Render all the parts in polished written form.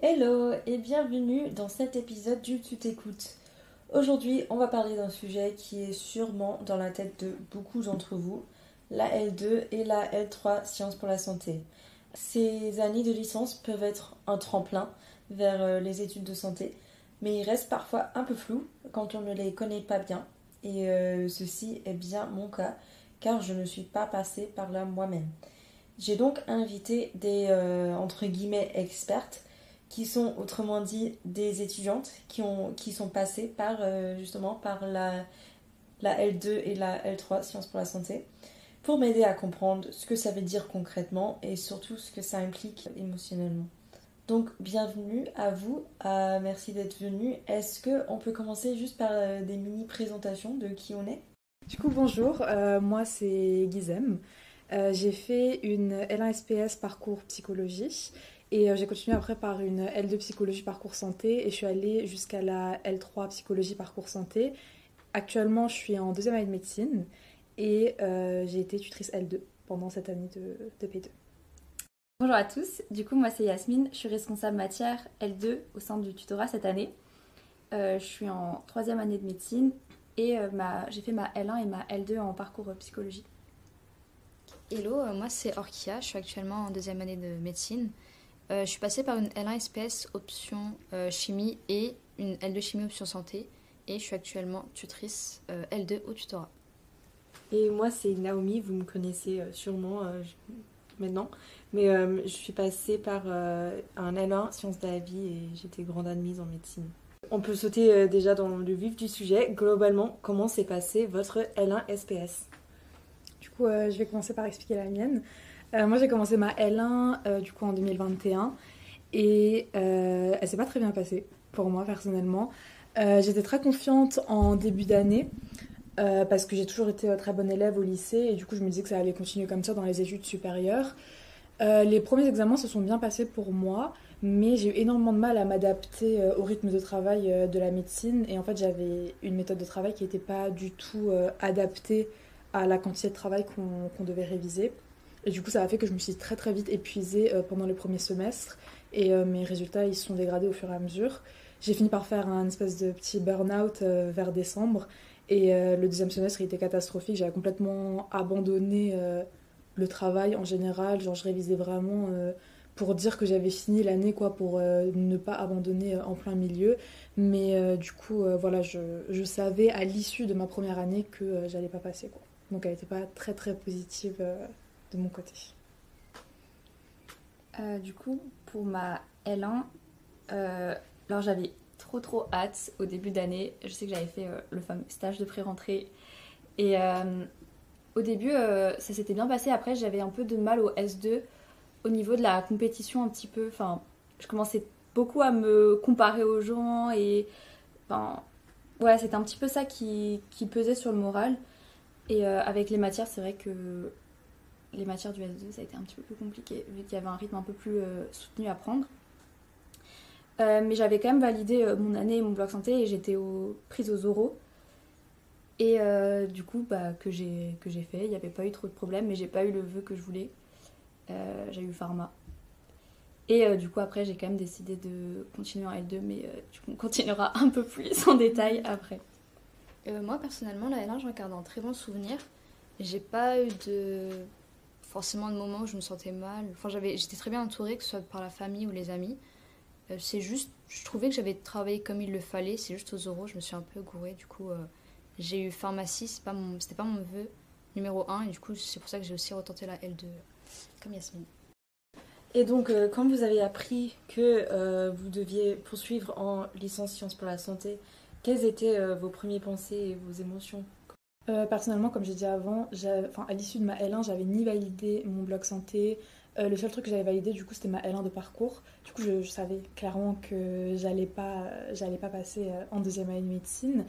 Hello et bienvenue dans cet épisode du Tu t'écoutes. Aujourd'hui, on va parler d'un sujet qui est sûrement dans la tête de beaucoup d'entre vous, la L2 et la L3 Sciences pour la santé. Ces années de licence peuvent être un tremplin vers les études de santé, mais ils restent parfois un peu flous quand on ne les connaît pas bien. Et ceci est bien mon cas, car je ne suis pas passée par là moi-même. J'ai donc invité des entre guillemets expertes qui sont autrement dit des étudiantes qui sont passées par justement par la L2 et la L3 Sciences pour la santé pour m'aider à comprendre ce que ça veut dire concrètement et surtout ce que ça implique émotionnellement. Donc bienvenue à vous, merci d'être venu. Est-ce qu'on peut commencer juste par des mini-présentations de qui on est? Du coup, bonjour, moi c'est Guizem. J'ai fait une L1 SPS parcours psychologie et j'ai continué après par une L2 psychologie parcours santé et je suis allée jusqu'à la L3 psychologie parcours santé. Actuellement, je suis en deuxième année de médecine et j'ai été tutrice L2 pendant cette année de P2. Bonjour à tous, du coup moi c'est Yasmine, je suis responsable matière L2 au sein du tutorat cette année. Je suis en troisième année de médecine et j'ai fait ma L1 et ma L2 en parcours psychologie. Hello, moi c'est Orkia, je suis actuellement en deuxième année de médecine. Je suis passée par une L1 SPS option chimie et une L2 chimie option santé et je suis actuellement tutrice L2 au tutorat. Et moi c'est Naomi, vous me connaissez sûrement maintenant, mais je suis passée par un L1 sciences de la vie et j'étais grande admise en médecine. On peut sauter déjà dans le vif du sujet. Globalement, comment s'est passé votre L1 SPS? Du coup, je vais commencer par expliquer la mienne. Moi, j'ai commencé ma L1 du coup en 2021 et elle s'est pas très bien passée pour moi personnellement. J'étais très confiante en début d'année parce que j'ai toujours été très bonne élève au lycée et du coup, je me disais que ça allait continuer comme ça dans les études supérieures. Les premiers examens se sont bien passés pour moi, mais j'ai eu énormément de mal à m'adapter au rythme de travail de la médecine et en fait, j'avais une méthode de travail qui n'était pas du tout adaptée à la quantité de travail qu'on devait réviser. Et du coup, ça a fait que je me suis très très vite épuisée pendant les premiers semestres et mes résultats ils se sont dégradés au fur et à mesure. J'ai fini par faire un espèce de petit burn-out vers décembre et le deuxième semestre il était catastrophique. J'avais complètement abandonné le travail en général. Genre, je révisais vraiment pour dire que j'avais fini l'année, quoi, pour ne pas abandonner en plein milieu. Mais du coup, voilà, je savais à l'issue de ma première année que j'allais pas passer, quoi. Donc elle n'était pas très très positive de mon côté. Du coup pour ma L1, alors j'avais trop hâte au début d'année. Je sais que j'avais fait le fameux stage de pré-rentrée et au début ça s'était bien passé. Après j'avais un peu de mal au S2 au niveau de la compétition un petit peu. Enfin, je commençais beaucoup à me comparer aux gens et enfin, ouais, c'était un petit peu ça qui pesait sur le moral. Et avec les matières, c'est vrai que les matières du S2, ça a été un petit peu plus compliqué, vu qu'il y avait un rythme un peu plus soutenu à prendre. Mais j'avais quand même validé mon année et mon bloc santé et j'étais prise aux oraux. Et du coup, que j'ai fait, il n'y avait pas eu trop de problèmes, mais j'ai pas eu le vœu que je voulais. J'ai eu pharma. Et du coup, après, j'ai quand même décidé de continuer en L2, mais du coup, on continuera un peu plus en détail après. Moi personnellement, la L1, j'en garde un très bon souvenir. J'ai pas eu forcément de moments où je me sentais mal. Enfin, j'étais très bien entourée, que ce soit par la famille ou les amis. C'est juste, je trouvais que j'avais travaillé comme il le fallait. C'est juste aux oraux, je me suis un peu gourée. Du coup, j'ai eu pharmacie, c'était pas mon vœu numéro 1. Et du coup, c'est pour ça que j'ai aussi retenté la L2, comme Yasmine. Et donc, quand vous avez appris que vous deviez poursuivre en licence sciences pour la santé, quelles étaient vos premières pensées et vos émotions? Personnellement, comme j'ai dit avant, à l'issue de ma L1, j'avais ni validé mon bloc santé. Le seul truc que j'avais validé, du coup, c'était ma L1 de parcours. Du coup, je savais clairement que j'allais pas passer en deuxième année de médecine.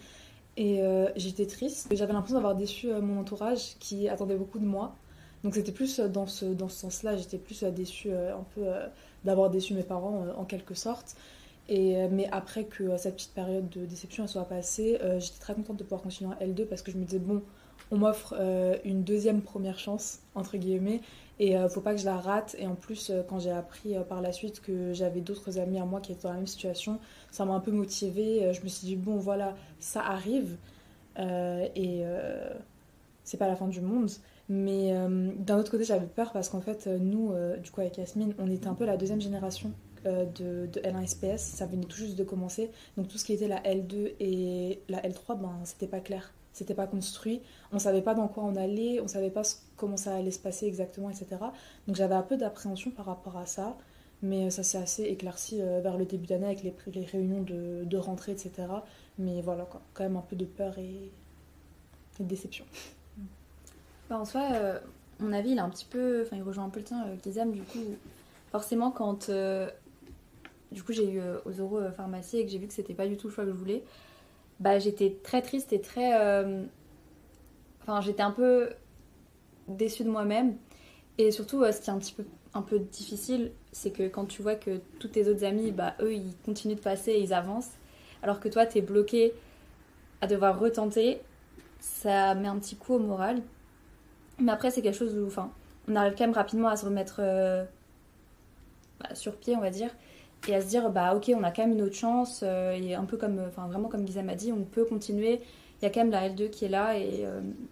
Et j'étais triste. J'avais l'impression d'avoir déçu mon entourage qui attendait beaucoup de moi. Donc c'était plus dans ce sens-là, j'étais plus déçue un peu d'avoir déçu mes parents en quelque sorte. Mais après que cette petite période de déception elle soit passée, j'étais très contente de pouvoir continuer en L2 parce que je me disais bon, on m'offre une deuxième première chance, entre guillemets, et faut pas que je la rate. Et en plus, quand j'ai appris par la suite que j'avais d'autres amis à moi qui étaient dans la même situation, ça m'a un peu motivée. Je me suis dit, bon, voilà, ça arrive, et c'est pas la fin du monde. Mais d'un autre côté, j'avais peur parce qu'en fait, nous, du coup, avec Yasmine, on était un peu la deuxième génération de L1 SPS. Ça venait tout juste de commencer. Donc tout ce qui était la L2 et la L3, ben, c'était pas clair. C'était pas construit. On savait pas dans quoi on allait. On savait pas comment ça allait se passer exactement, etc. Donc j'avais un peu d'appréhension par rapport à ça. Mais ça s'est assez éclairci vers le début d'année avec les réunions de rentrée, etc. Mais voilà, quoi. Quand même un peu de peur et de déception. Bah, en soi, mon avis, il est un petit peu... Enfin, il rejoint un peu le tien, Kizam, du coup. Forcément, quand du coup j'ai eu aux oraux pharmacie et que j'ai vu que c'était pas du tout le choix que je voulais, bah j'étais très triste et très... Enfin, j'étais un peu déçue de moi-même. Et surtout, ce qui est un peu difficile, c'est que quand tu vois que tous tes autres amis, bah eux, ils continuent de passer et ils avancent, alors que toi, t'es bloqué à devoir retenter, ça met un petit coup au moral. Mais après, c'est quelque chose où, enfin, on arrive quand même rapidement à se remettre sur pied, on va dire, et à se dire, bah ok, on a quand même une autre chance, et un peu comme, enfin, vraiment comme Giza m'a dit, on peut continuer. Il y a quand même la L2 qui est là, et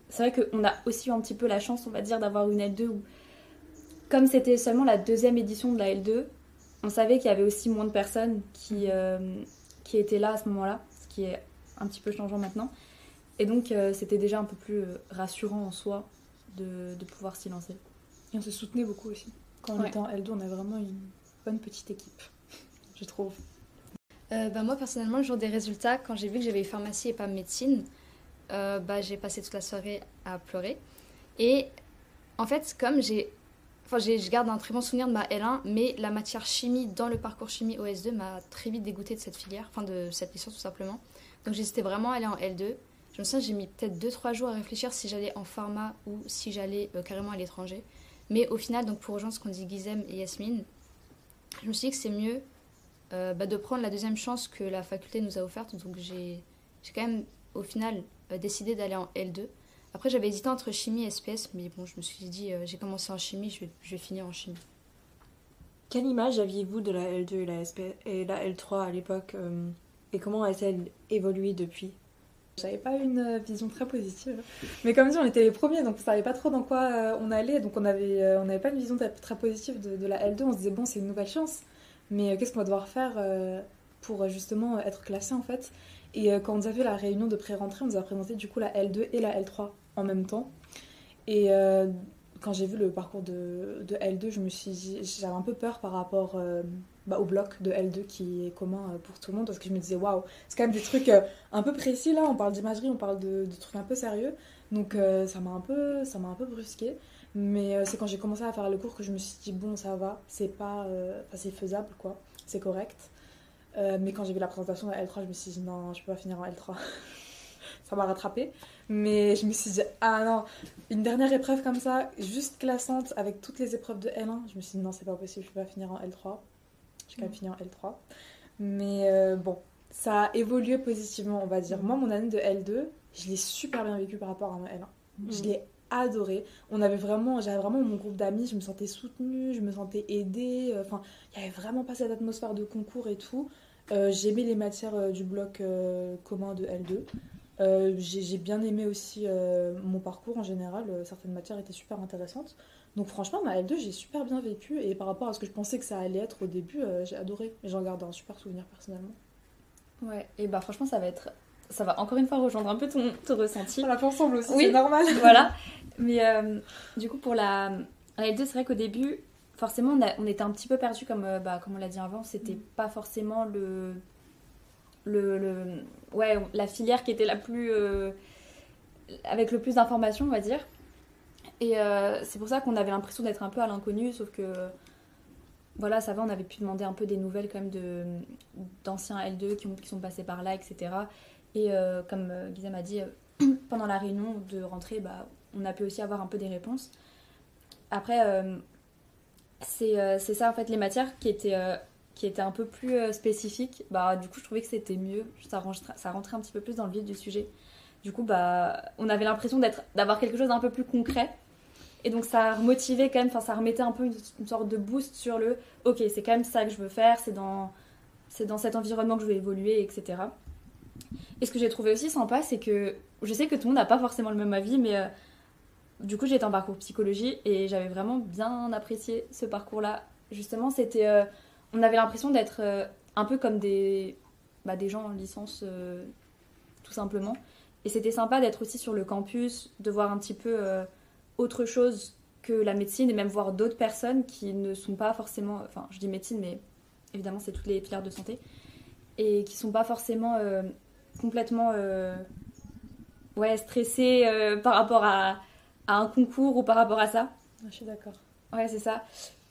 c'est vrai qu'on a aussi eu un petit peu la chance, on va dire, d'avoir une L2 où, comme c'était seulement la deuxième édition de la L2, on savait qu'il y avait aussi moins de personnes qui étaient là à ce moment-là, ce qui est un petit peu changeant maintenant. Et donc, c'était déjà un peu plus rassurant en soi de pouvoir s'y lancer. Et on se soutenait beaucoup aussi. Quand on était en L2, on avait vraiment une bonne petite équipe, je trouve. Bah moi, personnellement, le jour des résultats, quand j'ai vu que j'avais eu pharmacie et pas médecine, bah, j'ai passé toute la soirée à pleurer. Et en fait, comme je garde un très bon souvenir de ma L1, mais la matière chimie dans le parcours chimie OS2 m'a très vite dégoûtée de cette filière, enfin de cette licence tout simplement. Donc j'hésitais vraiment à aller en L2. Je me souviens, j'ai mis peut-être 2-3 jours à réfléchir si j'allais en pharma ou si j'allais carrément à l'étranger. Mais au final, donc pour rejoindre ce qu'ont dit Guizem et Yasmine, je me suis dit que c'est mieux de prendre la deuxième chance que la faculté nous a offerte. Donc j'ai quand même au final décidé d'aller en L2. Après, j'avais hésité entre chimie et SPS, mais bon, je me suis dit, j'ai commencé en chimie, je vais finir en chimie. Quelle image aviez-vous de la L2 et la L3 à l'époque et comment a-t-elle évolué depuis? J'avais pas une vision très positive. Mais comme dit, on était les premiers, donc on savait pas trop dans quoi on allait. Donc on avait pas une vision très positive de la L2. On se disait, bon, c'est une nouvelle chance. Mais qu'est-ce qu'on va devoir faire pour justement être classé en fait? Et quand on nous a fait la réunion de pré-rentrée, on nous a présenté du coup la L2 et la L3 en même temps. Et quand j'ai vu le parcours de L2, j'avais un peu peur par rapport au bloc de L2 qui est commun pour tout le monde, parce que je me disais waouh, c'est quand même des trucs un peu précis là, on parle d'imagerie, on parle de trucs un peu sérieux, donc ça m'a un peu brusqué. Mais c'est quand j'ai commencé à faire le cours que je me suis dit bon, ça va, c'est faisable quoi, c'est correct. Mais quand j'ai vu la présentation de la L3, je me suis dit non, je peux pas finir en L3. Ça m'a rattrapée. Mais je me suis dit, ah non, une dernière épreuve comme ça, juste classante, avec toutes les épreuves de L1, je me suis dit, non, c'est pas possible, je peux pas finir en L3. J'ai quand même fini en L3. Mais bon, ça a évolué positivement, on va dire. Moi, mon année de L2, je l'ai super bien vécue par rapport à ma L1. Je l'ai adorée. J'avais vraiment mon groupe d'amis, je me sentais soutenue, je me sentais aidée. Enfin, il y avait vraiment pas cette atmosphère de concours et tout. J'aimais les matières du bloc commun de L2. J'ai bien aimé aussi mon parcours en général. Certaines matières étaient super intéressantes. Donc franchement, ma L2, j'ai super bien vécu. Et par rapport à ce que je pensais que ça allait être au début, j'ai adoré. Et j'en garde un super souvenir personnellement. Ouais, et bah franchement, ça va encore une fois rejoindre un peu ton ressenti. On l'a fait ensemble aussi, oui, c'est normal. Voilà. Mais du coup, pour la L2, c'est vrai qu'au début, forcément, on était un petit peu perdus, comme on l'a dit avant. C'était pas forcément la filière qui était la plus avec le plus d'informations, on va dire. Et c'est pour ça qu'on avait l'impression d'être un peu à l'inconnu, sauf que voilà, ça va, on avait pu demander un peu des nouvelles quand même d'anciens L2 qui sont passés par là, etc. Et comme Giza m'a dit, pendant la réunion de rentrée, on a pu aussi avoir un peu des réponses. Après, c'est ça en fait, les matières qui étaient un peu plus spécifiques, du coup je trouvais que c'était mieux, ça rentrait un petit peu plus dans le vif du sujet. Du coup, on avait l'impression d'avoir quelque chose d'un peu plus concret. Et donc ça remotivait quand même, enfin ça remettait un peu une sorte de boost sur le « Ok, c'est quand même ça que je veux faire, c'est dans cet environnement que je veux évoluer, etc. » Et ce que j'ai trouvé aussi sympa, c'est que je sais que tout le monde n'a pas forcément le même avis, mais du coup j'ai été en parcours psychologie et j'avais vraiment bien apprécié ce parcours-là. Justement, on avait l'impression d'être un peu comme des gens en licence, tout simplement. Et c'était sympa d'être aussi sur le campus, de voir un petit peu autre chose que la médecine et même voir d'autres personnes qui ne sont pas forcément... Enfin, je dis médecine, mais évidemment, c'est toutes les filières de santé. Et qui ne sont pas forcément complètement stressées par rapport à un concours ou par rapport à ça. Je suis d'accord. Ouais, c'est ça.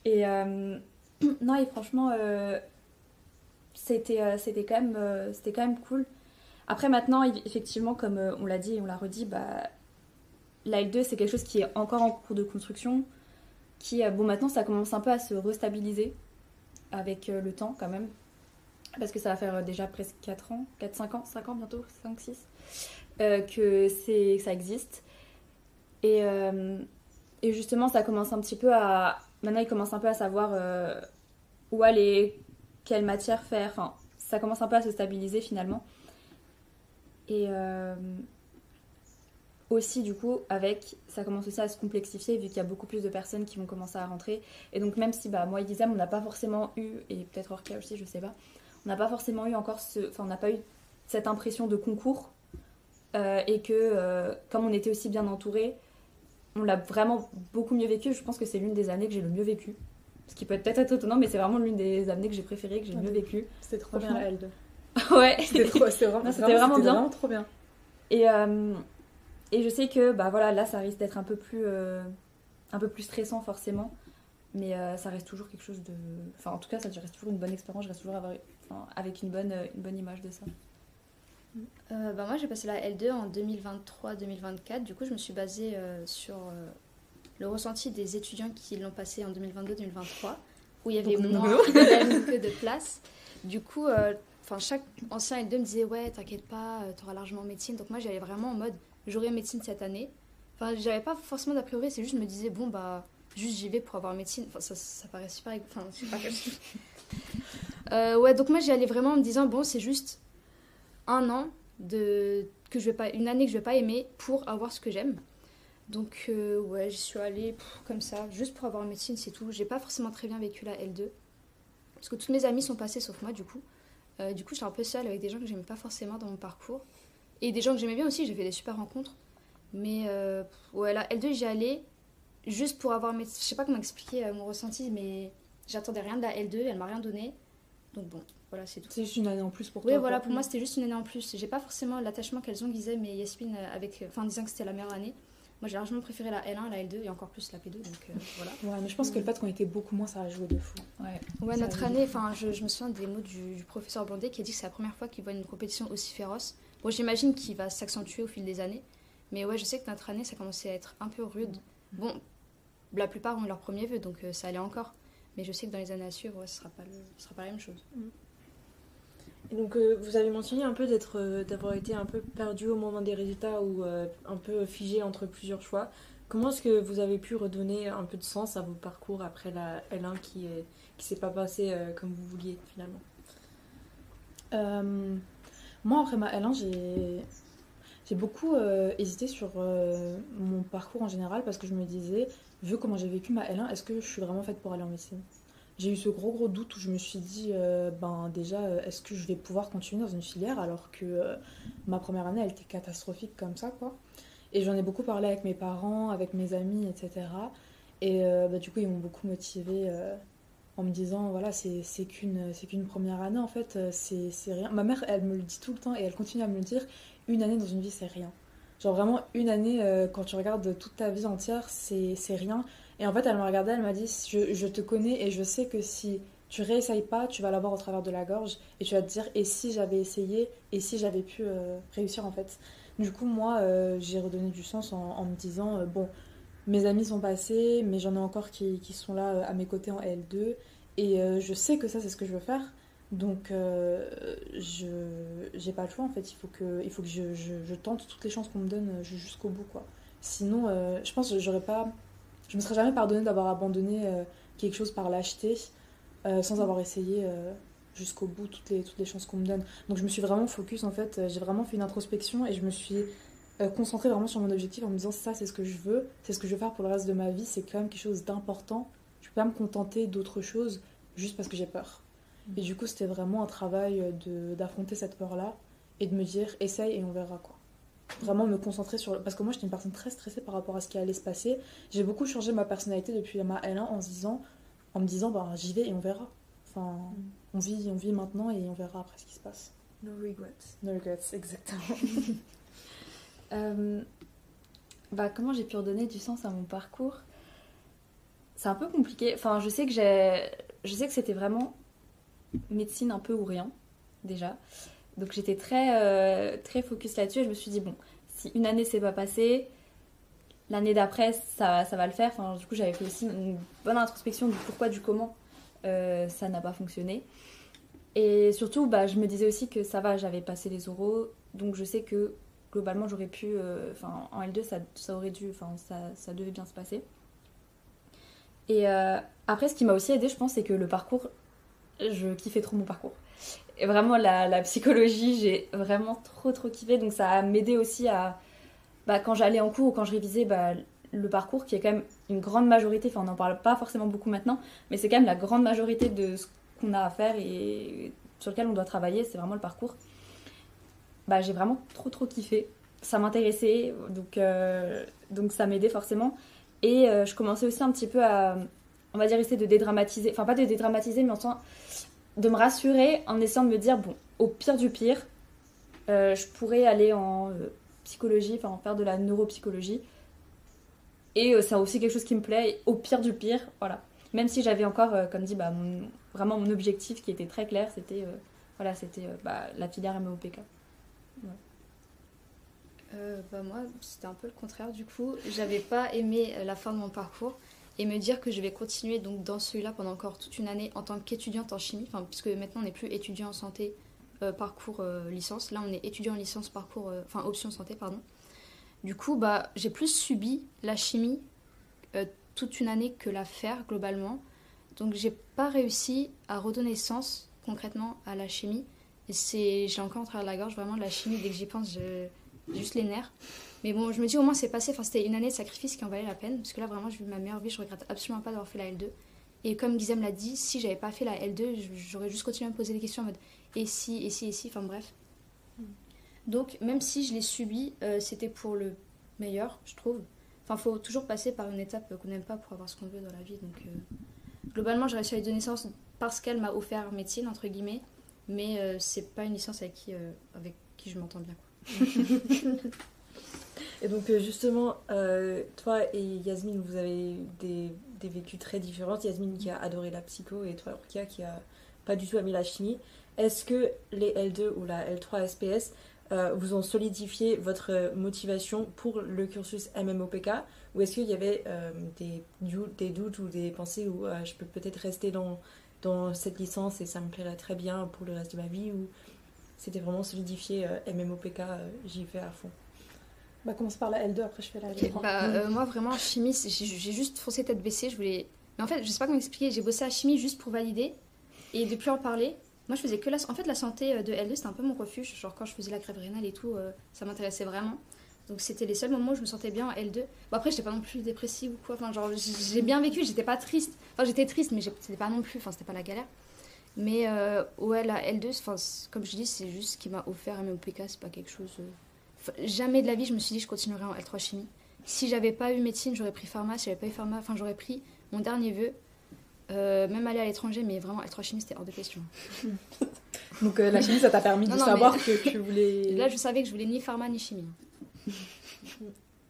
Et non, et franchement, c'était quand même cool. Après, maintenant, effectivement, comme on l'a dit et on l'a redit, la L2, c'est quelque chose qui est encore en cours de construction, qui, maintenant, ça commence un peu à se restabiliser avec le temps, quand même. Parce que ça va faire déjà presque 4 ans, 5 ans bientôt, 5, 6, que ça existe. Et justement, ça commence un petit peu à... Maintenant, ils commencent un peu à savoir où aller, quelle matière faire. Enfin, ça commence un peu à se stabiliser, finalement. Et aussi, du coup, ça commence aussi à se complexifier vu qu'il y a beaucoup plus de personnes qui vont commencer à rentrer. Et donc, même si moi et Gisèle, on n'a pas forcément eu, et peut-être Orca aussi, je sais pas, on n'a pas forcément eu encore on n'a pas eu cette impression de concours. Et que, comme on était aussi bien entourés, on l'a vraiment beaucoup mieux vécu. Je pense que c'est l'une des années que j'ai le mieux vécu. Ce qui peut peut-être être étonnant, mais c'est vraiment l'une des années que j'ai préférées, que j'ai le mieux vécu. C'était trop bien la L2. Ouais. C'était vraiment bien. Vraiment trop bien. Et je sais que là ça risque d'être un peu plus stressant forcément, mais ça reste toujours quelque chose de... Enfin en tout cas ça reste toujours une bonne expérience, je reste toujours avec une bonne image de ça. Moi j'ai passé la L2 en 2023-2024, du coup je me suis basée sur le ressenti des étudiants qui l'ont passé en 2022-2023, où il y avait moins que de place. Du coup, chaque ancien L2 me disait ouais t'inquiète pas, t'auras largement médecine, donc moi j'allais vraiment en mode j'aurai médecine cette année. Enfin j'avais pas forcément d'a priori, c'est juste je me disais juste j'y vais pour avoir médecine. Enfin ça paraît super, enfin je sais pas. Donc moi j'y allais vraiment en me disant c'est juste un an une année que je vais pas aimer pour avoir ce que j'aime. Donc j'y suis allée comme ça, juste pour avoir médecine, c'est tout. J'ai pas forcément très bien vécu la L2 parce que toutes mes amies sont passées sauf moi du coup. J'étais un peu seule avec des gens que j'aimais pas forcément dans mon parcours et des gens que j'aimais bien aussi. J'ai fait des super rencontres, mais la L2 j'y allais juste pour avoir médecine. Je sais pas comment expliquer mon ressenti, mais j'attendais rien de la L2, elle m'a rien donné. Donc voilà, c'est tout. C'est juste une année en plus pour toi. Oui, voilà, pour moi c'était juste une année en plus. J'ai pas forcément l'attachement qu'elles ont, Gisèle et Yasmine, en disant que c'était la meilleure année. Moi j'ai largement préféré la L1, la L2 et encore plus la P2, donc voilà. Ouais, mais je pense que le fait qu'on était beaucoup moins, ça a joué de fou. Ouais, notre année, je me souviens des mots du professeur Blondet qui a dit que c'est la première fois qu'il voit une compétition aussi féroce. Bon, j'imagine qu'il va s'accentuer au fil des années, mais ouais, je sais que notre année ça commençait à être un peu rude. Bon, la plupart ont eu leur premier vœu, donc ça allait encore. Mais je sais que dans les années à suivre, ce sera pas la même chose. Et donc vous avez mentionné un peu d'avoir été un peu perdu au moment des résultats ou un peu figé entre plusieurs choix. Comment est-ce que vous avez pu redonner un peu de sens à vos parcours après la L1 qui s'est pas passée comme vous vouliez finalement? Moi après ma L1 j'ai beaucoup hésité sur mon parcours en général parce que je me disais, vu comment j'ai vécu ma L1, est-ce que je suis vraiment faite pour aller en médecine? J'ai eu ce gros doute où je me suis dit, déjà, est-ce que je vais pouvoir continuer dans une filière alors que ma première année, elle était catastrophique comme ça, quoi. Et j'en ai beaucoup parlé avec mes parents, avec mes amis, etc. Et du coup, ils m'ont beaucoup motivée en me disant, voilà, c'est qu'une première année, en fait, c'est rien. Ma mère, elle me le dit tout le temps et elle continue à me le dire, une année dans une vie, c'est rien. Genre vraiment, une année, quand tu regardes toute ta vie entière, c'est rien. Et en fait, elle m'a regardée, elle m'a dit, je te connais et je sais que si tu réessayes pas, tu vas l'avoir au travers de la gorge et tu vas te dire, et si j'avais essayé, et si j'avais pu réussir en fait. Du coup, moi, j'ai redonné du sens en me disant, mes amis sont passés, mais j'en ai encore qui sont là à mes côtés en L2 et je sais que ça, c'est ce que je veux faire. Donc, j'ai pas le choix en fait. Il faut que je tente toutes les chances qu'on me donne jusqu'au bout, quoi. Sinon, je pense que je me serais jamais pardonné d'avoir abandonné quelque chose par lâcheté sans avoir essayé jusqu'au bout toutes les chances qu'on me donne. Donc, je me suis vraiment focus en fait. J'ai vraiment fait une introspection et je me suis concentrée vraiment sur mon objectif en me disant ça, c'est ce que je veux, c'est ce que je veux faire pour le reste de ma vie. C'est quand même quelque chose d'important. Je peux pas me contenter d'autre chose juste parce que j'ai peur. Et du coup, c'était vraiment un travail d'affronter cette peur-là et de me dire, essaye et on verra, quoi. Vraiment me concentrer sur... Parce que moi, j'étais une personne très stressée par rapport à ce qui allait se passer. J'ai beaucoup changé ma personnalité depuis ma L1 en me disant, bah, j'y vais et on verra. Enfin, on vit maintenant et on verra après ce qui se passe. No regrets. No regrets, exactement. Comment j'ai pu redonner du sens à mon parcours? C'est un peu compliqué. Enfin, je sais que c'était vraiment médecine un peu ou rien, déjà. Donc j'étais très, très focus là-dessus et je me suis dit, bon, si une année s'est pas passée, l'année d'après, ça va le faire. Enfin, du coup, j'avais fait aussi une bonne introspection du pourquoi, du comment ça n'a pas fonctionné. Et surtout, je me disais aussi que ça va, j'avais passé les oraux, donc je sais que globalement, j'aurais pu... en L2, ça aurait dû... ça devait bien se passer. Et après, ce qui m'a aussi aidée, je pense, c'est que le parcours... Je kiffais trop mon parcours. Et vraiment, la psychologie, j'ai vraiment trop, trop kiffé. Donc, ça a m'aidé aussi à... quand j'allais en cours ou quand je révisais le parcours, qui est quand même une grande majorité, on n'en parle pas forcément beaucoup maintenant, mais c'est quand même la grande majorité de ce qu'on a à faire et sur lequel on doit travailler, c'est vraiment le parcours. J'ai vraiment trop, trop kiffé. Ça m'intéressait, donc ça m'aidait forcément. Et je commençais aussi un petit peu à... on va dire essayer de dédramatiser, enfin pas de dédramatiser, mais en sens de me rassurer en essayant de me dire, bon, au pire du pire, je pourrais aller en psychologie, en faire de la neuropsychologie. Et c'est aussi quelque chose qui me plaît, et au pire du pire, voilà. Même si j'avais encore, comme dit, vraiment mon objectif qui était très clair, c'était la filière MEOPK. Ouais. Moi, c'était un peu le contraire du coup. J'avais pas aimé la fin de mon parcours. Et me dire que je vais continuer donc dans celui-là pendant encore toute une année en tant qu'étudiante en chimie, puisque maintenant on n'est plus étudiant en santé parcours licence, là on est étudiant en licence parcours option santé pardon. Du coup j'ai plus subi la chimie toute une année que la faire globalement, donc j'ai pas réussi à redonner sens concrètement à la chimie et j'ai encore en travers de la gorge vraiment de la chimie. Dès que j'y pense j'ai juste les nerfs. Mais bon, je me dis au moins c'est passé, c'était une année de sacrifice qui en valait la peine, parce que là vraiment j'ai vu ma meilleure vie, je regrette absolument pas d'avoir fait la L2. Et comme Guizem l'a dit, si j'avais pas fait la L2, j'aurais juste continué à me poser des questions en mode et si, enfin bref. Donc même si je l'ai subi, c'était pour le meilleur, je trouve. Faut toujours passer par une étape qu'on n'aime pas pour avoir ce qu'on veut dans la vie. Donc globalement j'ai réussi à lui donner naissance parce qu'elle m'a offert médecine, entre guillemets, mais c'est pas une licence avec qui je m'entends bien, quoi. Et donc justement, toi et Yasmine, vous avez des vécus très différents. Yasmine qui a adoré la psycho et toi Rukia qui a pas du tout aimé la chimie. Est-ce que les L2 ou la L3 SPS vous ont solidifié votre motivation pour le cursus MMOPK, ou est-ce qu'il y avait des doutes ou des pensées où je peux peut-être rester dans cette licence et ça me plairait très bien pour le reste de ma vie, ou c'était vraiment solidifié MMOPK, j'y vais à fond? Commence par la L2, après je fais la L3. Moi vraiment en chimie, j'ai juste foncé tête baissée, mais en fait je sais pas comment expliquer, j'ai bossé à chimie juste pour valider et depuis en parler. Moi je faisais que la santé de L2, c'était un peu mon refuge, genre quand je faisais la grève rénale et tout, ça m'intéressait vraiment. Donc c'était les seuls moments où je me sentais bien en L2. Bon après j'étais pas non plus dépressive ou quoi, j'ai bien vécu, j'étais pas triste. J'étais triste mais c'était pas non plus, c'était pas la galère. Mais la L2, comme je dis, c'est juste ce qui m'a offert MMOPK, c'est pas quelque chose... Jamais de la vie je me suis dit je continuerais en L3 chimie. Si j'avais pas eu médecine, j'aurais pris pharma. Si j'avais pas eu pharma, j'aurais pris mon dernier vœu, même aller à l'étranger, mais vraiment L3 chimie c'était hors de question. Donc la chimie ça t'a permis de savoir que tu voulais... Là je savais que je voulais ni pharma ni chimie.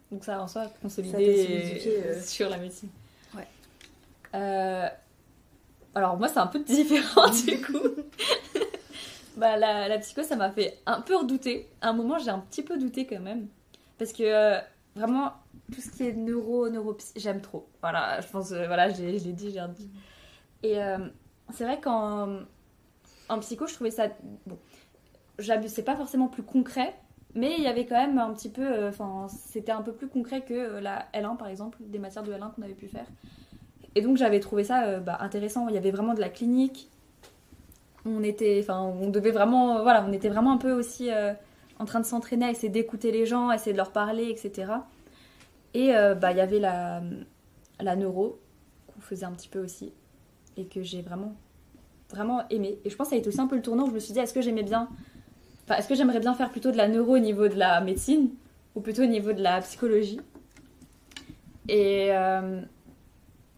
Donc ça en soi consolidé sur la médecine. Ouais. Alors moi c'est un peu différent du coup. La psycho, ça m'a fait un peu redouter. À un moment, j'ai un petit peu douté quand même. Parce que vraiment, tout ce qui est neuropsy, j'aime trop. Voilà, je pense, je l'ai dit, j'ai redit. Et c'est vrai en psycho, je trouvais ça... Bon, c'est pas forcément plus concret, mais il y avait quand même un petit peu... Enfin, c'était un peu plus concret que la L1, par exemple, des matières de L1 qu'on avait pu faire. Et donc, j'avais trouvé ça intéressant. Il y avait vraiment de la clinique. On était vraiment un peu aussi en train de s'entraîner, à essayer d'écouter les gens, à essayer de leur parler, etc. Et il y avait la neuro, qu'on faisait un petit peu aussi, et que j'ai vraiment, vraiment aimé. Et je pense que ça a été aussi un peu le tournant où je me suis dit, est-ce que j'aimerais bien faire plutôt de la neuro au niveau de la médecine, ou plutôt au niveau de la psychologie. Et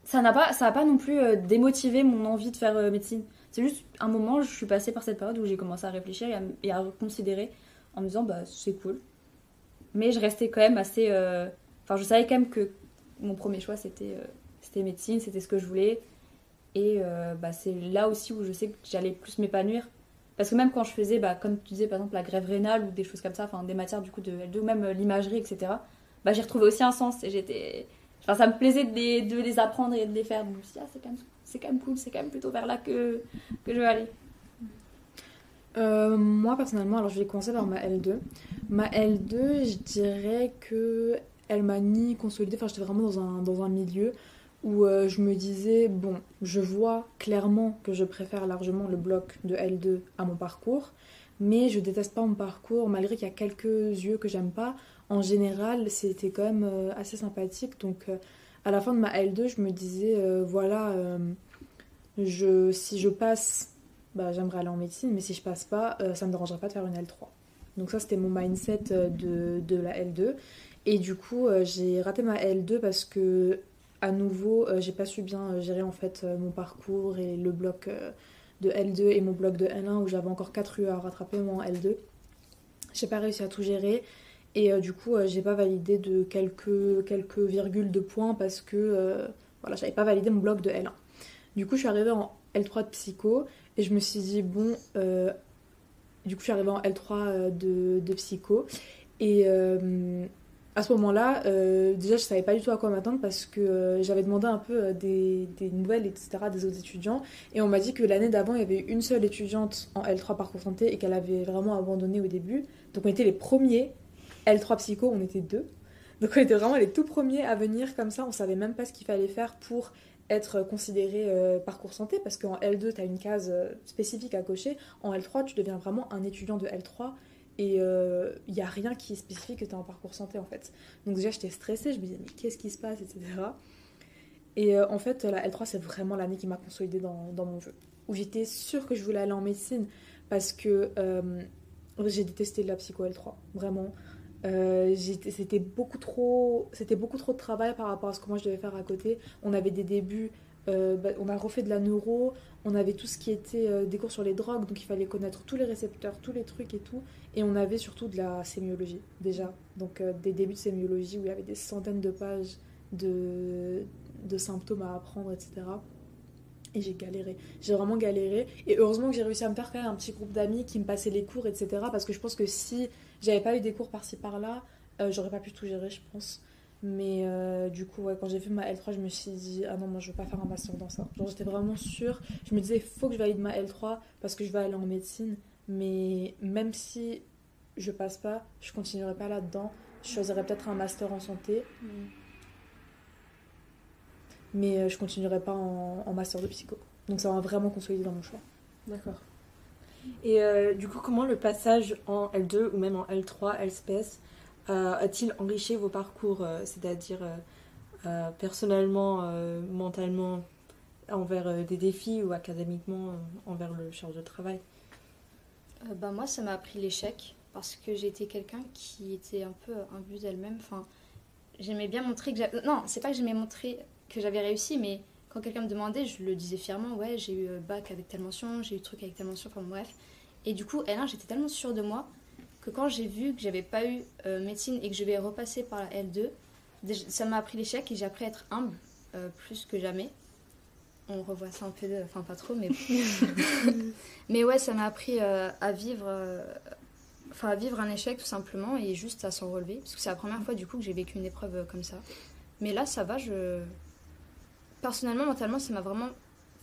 ça n'a pas non plus démotivé mon envie de faire médecine. C'est juste un moment, je suis passée par cette période où j'ai commencé à réfléchir et à reconsidérer en me disant, c'est cool. Mais je restais quand même assez... je savais quand même que mon premier choix, c'était médecine, c'était ce que je voulais. Et c'est là aussi où je sais que j'allais plus m'épanouir. Parce que même quand je faisais, comme tu disais, par exemple, la grève rénale ou des choses comme ça, enfin des matières du coup de L2 ou même l'imagerie, etc., j'ai retrouvé aussi un sens. Et ça me plaisait de les apprendre et de les faire. Donc je me suis dit, c'est quand même cool, c'est quand même plutôt vers là que je veux aller. Moi personnellement, alors je vais commencer par ma L2. Ma L2, je dirais que elle m'a ni consolidée, j'étais vraiment dans un milieu où je me disais, bon, je vois clairement que je préfère largement le bloc de L2 à mon parcours, mais je déteste pas mon parcours, malgré qu'il y a quelques yeux que j'aime pas. En général, c'était quand même assez sympathique, donc à la fin de ma L2, je me disais, si je passe, j'aimerais aller en médecine, mais si je passe pas, ça me dérangerait pas de faire une L3. Donc ça, c'était mon mindset de la L2. Et du coup, j'ai raté ma L2 parce que, à nouveau, j'ai pas su bien gérer en fait mon parcours et le bloc de L2 et mon bloc de L1 où j'avais encore 4 U à rattraper moi en L2. J'ai pas réussi à tout gérer et du coup, j'ai pas validé de quelques virgules de points parce que j'avais pas validé mon bloc de L1. Du coup, je suis arrivée en L3 de psycho et je me suis dit, bon, du coup, je suis arrivée en L3 de psycho et à ce moment-là, déjà, je savais pas du tout à quoi m'attendre parce que j'avais demandé un peu des nouvelles, etc., des autres étudiants. Et on m'a dit que l'année d'avant, il y avait une seule étudiante en L3 parcours santé et qu'elle avait vraiment abandonné au début. Donc, on était les premiers. L3 psycho, on était 2. Donc, on était vraiment les tout premiers à venir comme ça. On savait même pas ce qu'il fallait faire pour être considéré parcours santé parce qu'en L2, tu as une case spécifique à cocher. En L3, tu deviens vraiment un étudiant de L3. Et il n'y a rien qui est spécifique que tu es en parcours santé en fait. Donc déjà j'étais stressée, je me disais mais qu'est-ce qui se passe, etc. Et en fait la L3 c'est vraiment l'année qui m'a consolidée dans mon jeu. Où j'étais sûre que je voulais aller en médecine parce que j'ai détesté la psycho L3, vraiment. C'était beaucoup trop de travail par rapport à ce que moi je devais faire à côté. On avait des débuts, on a refait de la neuro, on avait tout ce qui était des cours sur les drogues, donc il fallait connaître tous les récepteurs, tous les trucs et tout. Et on avait surtout de la sémiologie déjà, donc des débuts de sémiologie où il y avait des centaines de pages de symptômes à apprendre, etc. Et j'ai vraiment galéré. Et heureusement que j'ai réussi à me faire quand même un petit groupe d'amis qui me passaient les cours, etc. Parce que je pense que si j'avais pas eu des cours par-ci par-là, j'aurais pas pu tout gérer, je pense. Mais du coup, ouais, quand j'ai fait ma L3, je me suis dit, ah non, moi je veux pas faire un master dans ça. Genre, j'étais vraiment sûre. Je me disais, il faut que je valide ma L3 parce que je vais aller en médecine. Mais même si je passe pas, je continuerai pas là-dedans. Je choisirais peut-être un master en santé. Mais je continuerai pas en master de psycho. Donc ça m'a vraiment consolidé dans mon choix. D'accord. Et du coup, comment le passage en L2 ou même en L3, LSPS, a-t-il enrichi vos parcours, c'est-à-dire personnellement, mentalement, envers des défis ou académiquement, envers le charge de travail? Moi, ça m'a appris l'échec parce que j'étais quelqu'un qui était un peu imbu d'elle-même. Enfin, j'aimais bien montrer que j'avais... Non, c'est pas que j'aimais montrer que j'avais réussi, mais quand quelqu'un me demandait, je le disais fièrement, ouais, j'ai eu bac avec telle mention, j'ai eu truc avec telle mention, enfin bref. Et du coup, L1, j'étais tellement sûre de moi que quand j'ai vu que j'avais pas eu médecine et que je vais repasser par la L2, ça m'a appris l'échec et j'ai appris à être humble plus que jamais. On revoit ça un peu, enfin pas trop, mais mais ouais, ça m'a appris à vivre un échec tout simplement et juste à s'en relever, parce que c'est la première fois du coup que j'ai vécu une épreuve comme ça. Mais là, ça va, personnellement, mentalement, ça m'a vraiment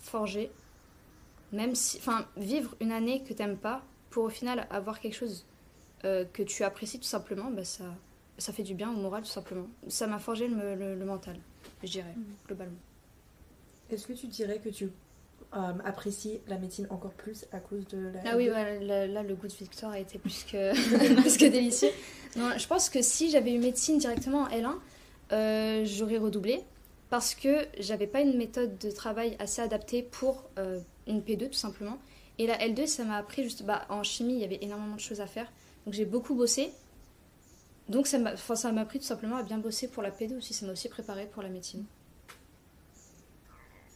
forgé. même si, enfin, vivre une année que t'aimes pas pour au final avoir quelque chose que tu apprécies tout simplement, bah, ça fait du bien au moral tout simplement. Ça m'a forgé le mental, je dirais, globalement. Est-ce que tu dirais que tu apprécies la médecine encore plus à cause de la Ah oui, L2? ouais, là, le goût de victoire a été plus que, plus que délicieux. Non, je pense que si j'avais eu médecine directement en L1, j'aurais redoublé parce que j'avais pas une méthode de travail assez adaptée pour une P2 tout simplement. Et la L2, ça m'a appris juste... Bah, en chimie, il y avait énormément de choses à faire. Donc j'ai beaucoup bossé. Donc ça m'a appris tout simplement à bien bosser pour la P2 aussi. Ça m'a aussi préparé pour la médecine.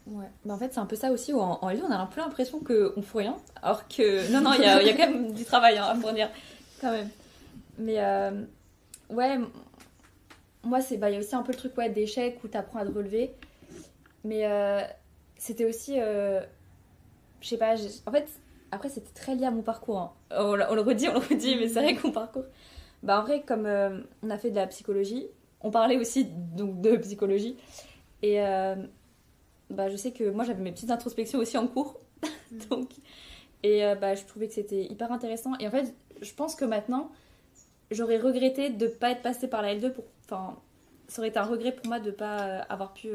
Ouais, mais en fait c'est un peu ça aussi où en L2 on a un peu l'impression qu'on fout rien, alors que non il y a quand même du travail à fournir quand même. Mais ouais, moi c'est il y a aussi un peu le truc d'échec où t'apprends à te relever, mais c'était aussi je sais pas, en fait après c'était très lié à mon parcours, hein. On le redit mais c'est vrai que mon parcours, en vrai comme on a fait de la psychologie, on parlait aussi donc de psychologie et je sais que moi j'avais mes petites introspections aussi en cours. Donc, et je trouvais que c'était hyper intéressant. Et en fait, je pense que maintenant, j'aurais regretté de ne pas être passée par la L2. Enfin, ça aurait été un regret pour moi de ne pas avoir pu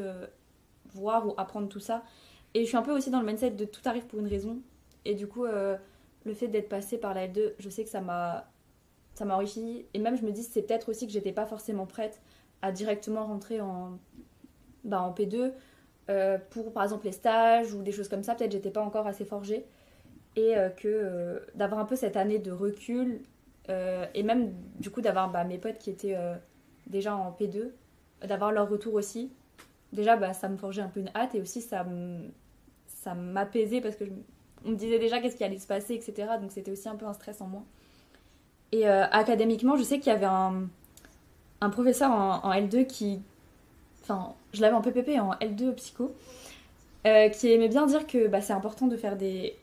voir ou apprendre tout ça. Et je suis un peu aussi dans le mindset de tout arrive pour une raison. Et du coup, le fait d'être passée par la L2, je sais que ça m'a enrichi. Et même, je me dis, c'est peut-être aussi que j'étais pas forcément prête à directement rentrer en P2. Pour par exemple les stages ou des choses comme ça, peut-être j'étais pas encore assez forgée et que d'avoir un peu cette année de recul et même du coup d'avoir mes potes qui étaient déjà en P2, d'avoir leur retour aussi, déjà ça me forgeait un peu une hâte et aussi ça m'apaisait parce que on me disait déjà qu'est-ce qui allait se passer, etc. Donc c'était aussi un peu un stress en moi. Et académiquement, je sais qu'il y avait un professeur en L2 qui... Enfin, je l'avais en PPP en L2 psycho, qui aimait bien dire que c'est important de faire des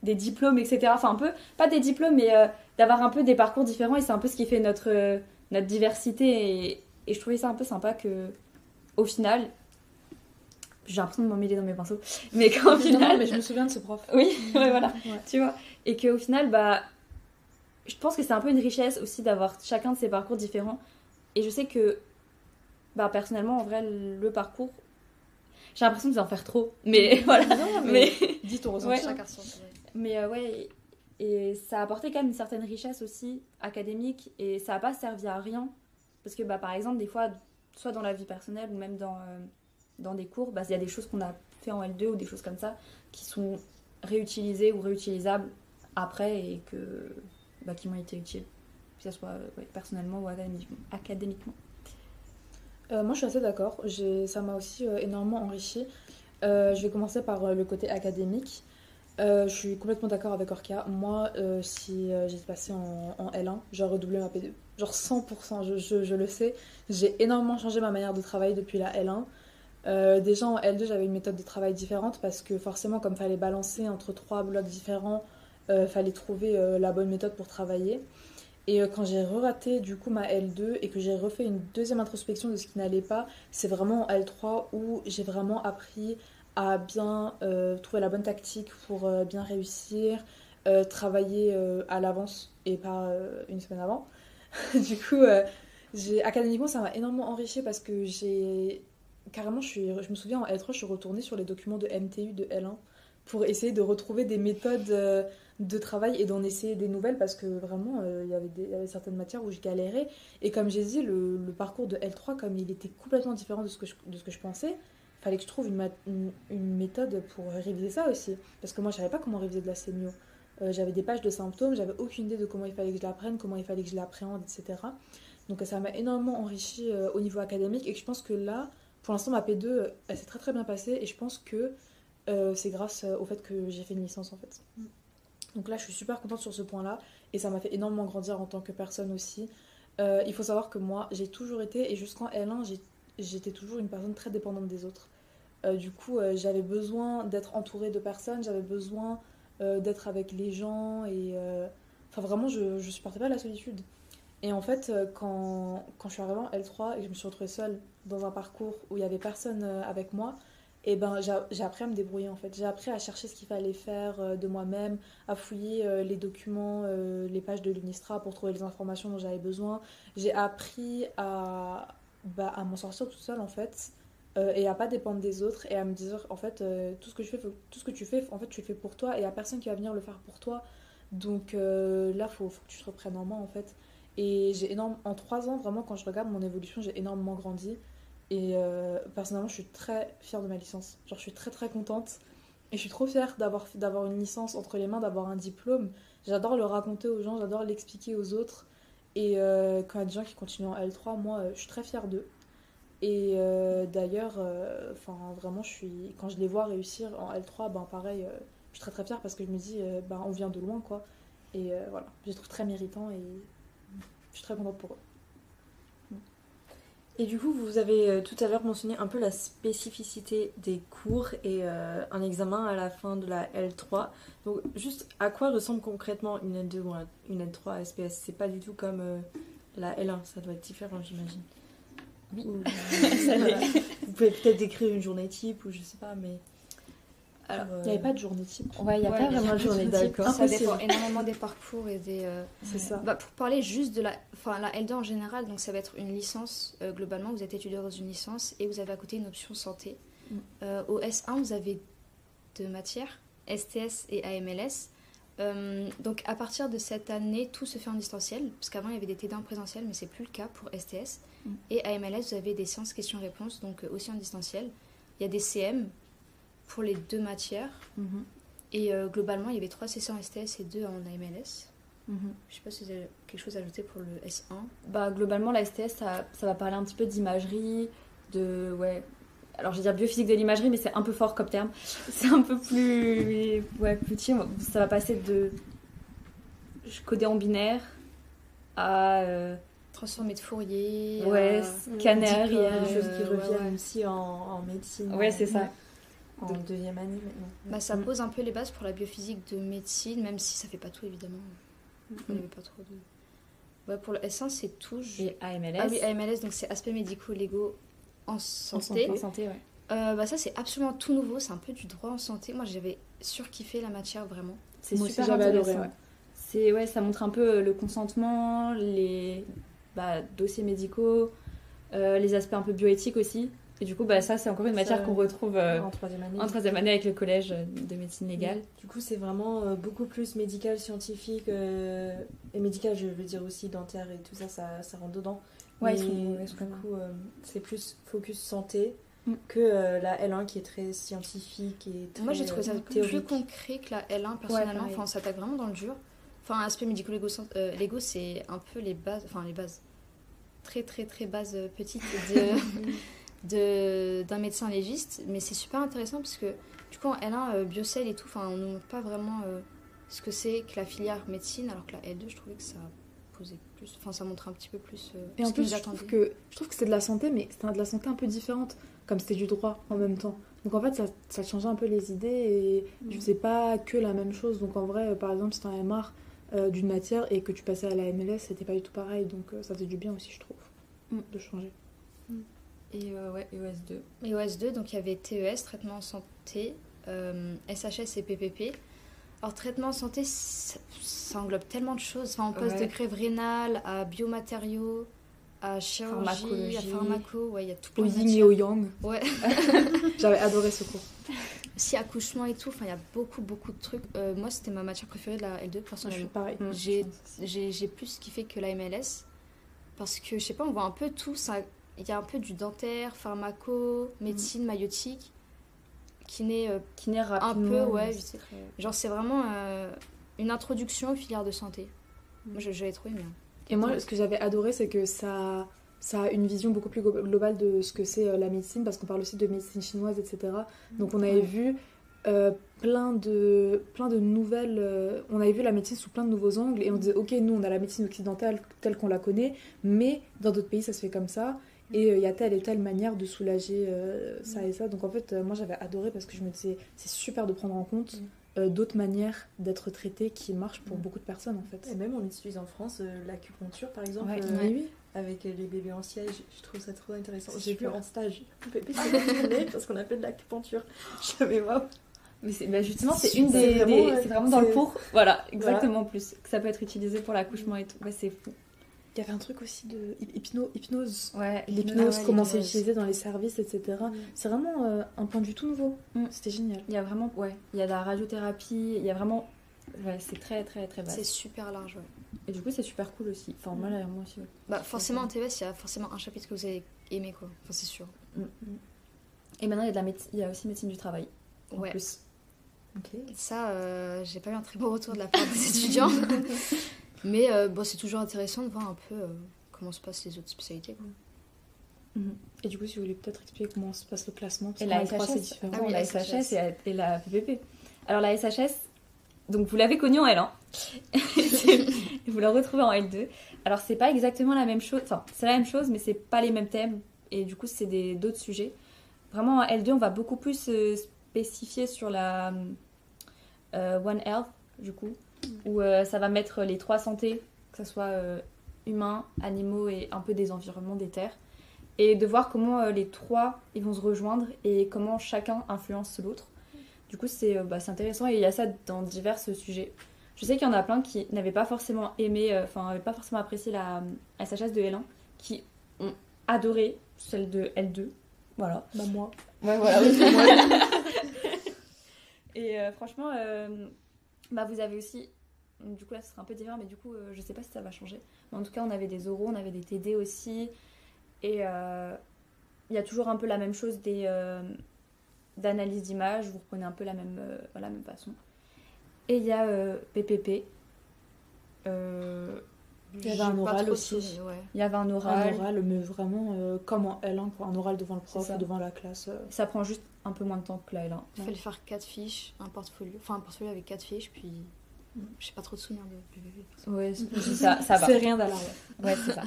diplômes, etc. Enfin, un peu, pas des diplômes, mais d'avoir un peu des parcours différents. Et c'est un peu ce qui fait notre diversité. Et je trouvais ça un peu sympa que, au final, j'ai l'impression de m'emmêler dans mes pinceaux, mais qu'au final... Non, mais je me souviens de ce prof. Oui, ouais, voilà, Ouais. tu vois. Et qu'au final, je pense que c'est un peu une richesse aussi d'avoir chacun de ces parcours différents. Et je sais que personnellement, en vrai, le parcours, j'ai l'impression d'en faire trop. Mais voilà. Non, mais dis ton ressenti. Ouais. Chacun son vrai. Mais ouais, et ça a apporté quand même une certaine richesse aussi académique et ça n'a pas servi à rien. Parce que par exemple, des fois, soit dans la vie personnelle ou même dans des cours, il y a des choses qu'on a fait en L2 ou des choses comme ça qui sont réutilisées ou réutilisables après et qui m'ont été utiles. Que ce soit personnellement ou académiquement. Moi, je suis assez d'accord. Ça m'a aussi énormément enrichi. Je vais commencer par le côté académique. Je suis complètement d'accord avec Orca. Moi, si j'étais passée en L1, j'aurais redoublé ma P2. Genre 100%, je le sais. J'ai énormément changé ma manière de travailler depuis la L1. Déjà en L2, j'avais une méthode de travail différente parce que forcément, comme il fallait balancer entre 3 blocs différents, fallait trouver la bonne méthode pour travailler. Et quand j'ai raté du coup ma L2 et que j'ai refait une deuxième introspection de ce qui n'allait pas, c'est vraiment en L3 où j'ai vraiment appris à bien trouver la bonne tactique pour bien réussir, travailler à l'avance et pas une semaine avant. Du coup, académiquement, ça m'a énormément enrichi parce que carrément, je me souviens en L3, je suis retournée sur les documents de MTU de L1 pour essayer de retrouver des méthodes de travail et d'en essayer des nouvelles parce que vraiment il y avait certaines matières où je galérais et comme j'ai dit le parcours de L3 comme il était complètement différent de ce que je pensais, fallait que je trouve une méthode pour réviser ça aussi parce que moi je savais pas comment réviser de la sémio. J'avais des pages de symptômes, j'avais aucune idée de comment il fallait que je l'apprenne, comment il fallait que je l'appréhende, etc. Donc ça m'a énormément enrichi au niveau académique et je pense que là pour l'instant ma P2 elle s'est très très bien passée et je pense que c'est grâce au fait que j'ai fait une licence en fait. Donc là, je suis super contente sur ce point-là et ça m'a fait énormément grandir en tant que personne aussi. Il faut savoir que moi, j'ai toujours été, et jusqu'en L1, j'étais toujours une personne très dépendante des autres. Du coup, j'avais besoin d'être entourée de personnes, j'avais besoin d'être avec les gens et... Enfin, vraiment, je supportais pas la solitude. Et en fait, quand je suis arrivée en L3 et que je me suis retrouvée seule dans un parcours où il y avait personne avec moi, Et ben j'ai appris à me débrouiller en fait. J'ai appris à chercher ce qu'il fallait faire de moi-même, à fouiller les documents, les pages de l'UNISTRA pour trouver les informations dont j'avais besoin. J'ai appris à m'en sortir toute seule en fait. Et à pas dépendre des autres et à me dire en fait tout ce que tu fais en fait tu le fais pour toi et il y a personne qui va venir le faire pour toi. Donc là faut que tu te reprennes en main en fait. Et en 3 ans vraiment quand je regarde mon évolution j'ai énormément grandi. Et personnellement, je suis très fière de ma licence. Genre, je suis très très contente. Et je suis trop fière d'avoir une licence entre les mains, d'avoir un diplôme. J'adore le raconter aux gens, j'adore l'expliquer aux autres. Et quand il y a des gens qui continuent en L3, moi, je suis très fière d'eux. Et d'ailleurs, vraiment, quand je les vois réussir en L3, ben pareil, je suis très très fière parce que je me dis, on vient de loin, quoi. Et voilà, je les trouve très méritants et je suis très contente pour eux. Et du coup, vous avez tout à l'heure mentionné un peu la spécificité des cours et un examen à la fin de la L3. Donc, juste à quoi ressemble concrètement une L2 ou une L3 à SPS? C'est pas du tout comme la L1, ça doit être différent, j'imagine. Oui, Ça l'est. Vous pouvez peut-être décrire une journée type ou je sais pas, mais. Alors, Il n'y avait pas de journée type. Ouais, il n'y a pas vraiment de journée type. D'accord. Ça dépend énormément des parcours et des. C'est ça. Pour parler juste de la L2 en général, donc ça va être une licence globalement. Vous êtes étudiant dans une licence et vous avez à côté une option santé. Au S1, vous avez 2 matières, STS et AMLS. Donc à partir de cette année, tout se fait en distanciel, parce qu'avant il y avait des TD en présentiel, mais c'est plus le cas pour STS. Et AMLS, vous avez des séances questions-réponses, donc aussi en distanciel. Il y a des CM pour les 2 matières. Et globalement, il y avait 3 sessions en STS et 2 en AMLS. Je sais pas si vous avez quelque chose à ajouter pour le S1. Bah, globalement, la STS, ça va parler un petit peu d'imagerie, ouais. Alors, je vais dire biophysique de l'imagerie, mais c'est un peu fort comme terme. C'est un peu plus petit. Ça va passer de coder en binaire à Transformé de Fourier. scanner. Il y a des choses qui reviennent aussi en médecine. Ouais, c'est ça. En 2e année maintenant. Ça pose un peu les bases pour la biophysique de médecine, même si ça fait pas tout évidemment. Il n'y avait pas trop de. Pour le S1, c'est tout. Et AMLS. Ah oui, AMLS, donc c'est aspects médico-légaux en santé. En santé, ouais. Ça, c'est absolument tout nouveau. C'est un peu du droit en santé. Moi, j'avais surkiffé la matière, vraiment. C'est Moi super aussi, j'avais intéressant. adoré, Ça montre un peu le consentement, les dossiers médicaux, les aspects un peu bioéthiques aussi. Et du coup, ça, c'est encore une matière qu'on retrouve en 3e année. en 3e année avec le collège de médecine légale. Oui. Du coup, c'est vraiment beaucoup plus médical, scientifique, et médical, je veux dire aussi dentaire et tout ça, ça rentre dedans. Ouais, mais du coup, c'est plus focus santé que la L1 qui est très scientifique et très Moi, j'ai trouvé ça théorique. plus concret que la L1, personnellement. Ouais, on s'attaque vraiment dans le dur. Aspect médico-légaux, c'est un peu les bases, très très très bases petites d'un médecin légiste, mais c'est super intéressant parce que du coup en L1 biocell et tout, on ne montre pas vraiment ce que c'est que la filière médecine, alors que la L2 je trouvais que ça posait plus, ça montre un petit peu plus et en ce qui plus nous je trouve attendait. que c'est de la santé, mais c'était de la santé un peu différente, comme c'était du droit en même temps. Donc en fait ça changeait un peu les idées et tu faisais pas que la même chose. Donc en vrai par exemple si t'en avais marre d'une matière et que tu passais à la MLS, c'était pas du tout pareil, donc ça faisait du bien aussi je trouve de changer. Et EOS2. Et OS2, donc il y avait TES, traitement en santé, SHS et PPP. Alors traitement en santé, ça englobe tellement de choses. On passe de grève rénale à biomatériaux, à chirurgie, à pharmaco, il y a tout plein au de yin matières. et au yang. Ouais. J'avais adoré ce cours. Si accouchement et tout, il y a beaucoup de trucs. Moi, c'était ma matière préférée de la L2, Je suis personnellement. pareil. J'ai plus kiffé que la MLS parce que, je sais pas, on voit un peu tout. Il y a un peu du dentaire, pharmaco, médecine, maïotique, qui naît rapidement. un peu, genre c'est vraiment une introduction aux filières de santé. Moi, j'avais trouvé bien. Et moi, ce que j'avais adoré, c'est que ça a une vision beaucoup plus globale de ce que c'est la médecine, parce qu'on parle aussi de médecine chinoise, etc. Donc on avait vu plein de nouvelles... on avait vu la médecine sous plein de nouveaux angles, et on disait, ok, nous, on a la médecine occidentale telle qu'on la connaît, mais dans d'autres pays, ça se fait comme ça, et il y a telle et telle manière de soulager ça et ça. Donc en fait, moi, j'avais adoré, parce que je me disais, c'est super de prendre en compte d'autres manières d'être traité qui marchent pour beaucoup de personnes, en fait. Et même on utilise en France l'acupuncture, par exemple. Oui. avec les bébés en siège. Je trouve ça trop intéressant. J'ai vu en stage un bébé sélectionné parce qu'on a fait de l'acupuncture. Je savais waouh. Mais justement, c'est vraiment dans c'est- le pour. Voilà, exactement plus. Que ça peut être utilisé pour l'accouchement et tout. Ouais, c'est fou. Il y avait un truc aussi de hypnose. Ouais, L'hypnose, Ah ouais, comment c'est l'hypnose. utilisé dans les services, etc. C'est vraiment un point de vue tout nouveau. C'était génial. Il y a vraiment, il y a de la radiothérapie, il y a vraiment, c'est très très très C'est vaste. super large, ouais. Et du coup, c'est super cool aussi. Enfin, moi aussi. Ouais. Bah, forcément, en TVS, il y a forcément un chapitre que vous avez aimé, quoi. Enfin, c'est sûr. Et maintenant, il y a aussi médecine du travail. En Ouais. plus. Ok. Ça, j'ai pas eu un très bon retour de la part des étudiants. Mais bon, c'est toujours intéressant de voir un peu comment se passent les autres spécialités, quoi. Et du coup, si vous voulez peut-être expliquer comment se passe le classement, parce Et qu'en la L3, c'est SHS, différent. Ah oui, la la SHS SHS. et la PPP. Alors la SHS, donc vous l'avez connue en L1, vous la retrouvez en L2. Alors c'est pas exactement la même chose, enfin c'est la même chose, mais c'est pas les mêmes thèmes et du coup c'est d'autres sujets. Vraiment en L2, on va beaucoup plus se spécifier sur la One Health du coup, où ça va mettre les 3 santé, que ce soit humains, animaux et un peu des environnements, des terres. Et de voir comment les 3 ils vont se rejoindre et comment chacun influence l'autre. Du coup, c'est intéressant et il y a ça dans divers sujets. Je sais qu'il y en a plein qui n'avaient pas forcément aimé, n'avaient pas forcément apprécié la SHS de L1, qui ont adoré celle de L2. Voilà. Bah, moi. Ouais, voilà, oui, c'est moi. Et franchement, vous avez aussi. Du coup, là, ce sera un peu différent, mais du coup, je sais pas si ça va changer. Mais en tout cas, on avait des oraux, on avait des TD aussi. Et il y a toujours un peu la même chose d'analyse d'image. Vous reprenez un peu la même façon. Et il y a PPP. Il y avait un oral aussi. Ouais. Il y avait un Un oral. oral, mais vraiment comme en L1, quoi. Un oral devant le prof C'est ça. ou devant la classe. Ça prend juste un peu moins de temps que la L1. Il fallait faire 4 fiches, un portfolio. Enfin, un portfolio avec 4 fiches, puis. J'ai pas trop de souvenirs de PPP. Ouais, ça va. C'est rien d'alarme. Ouais, c'est ça.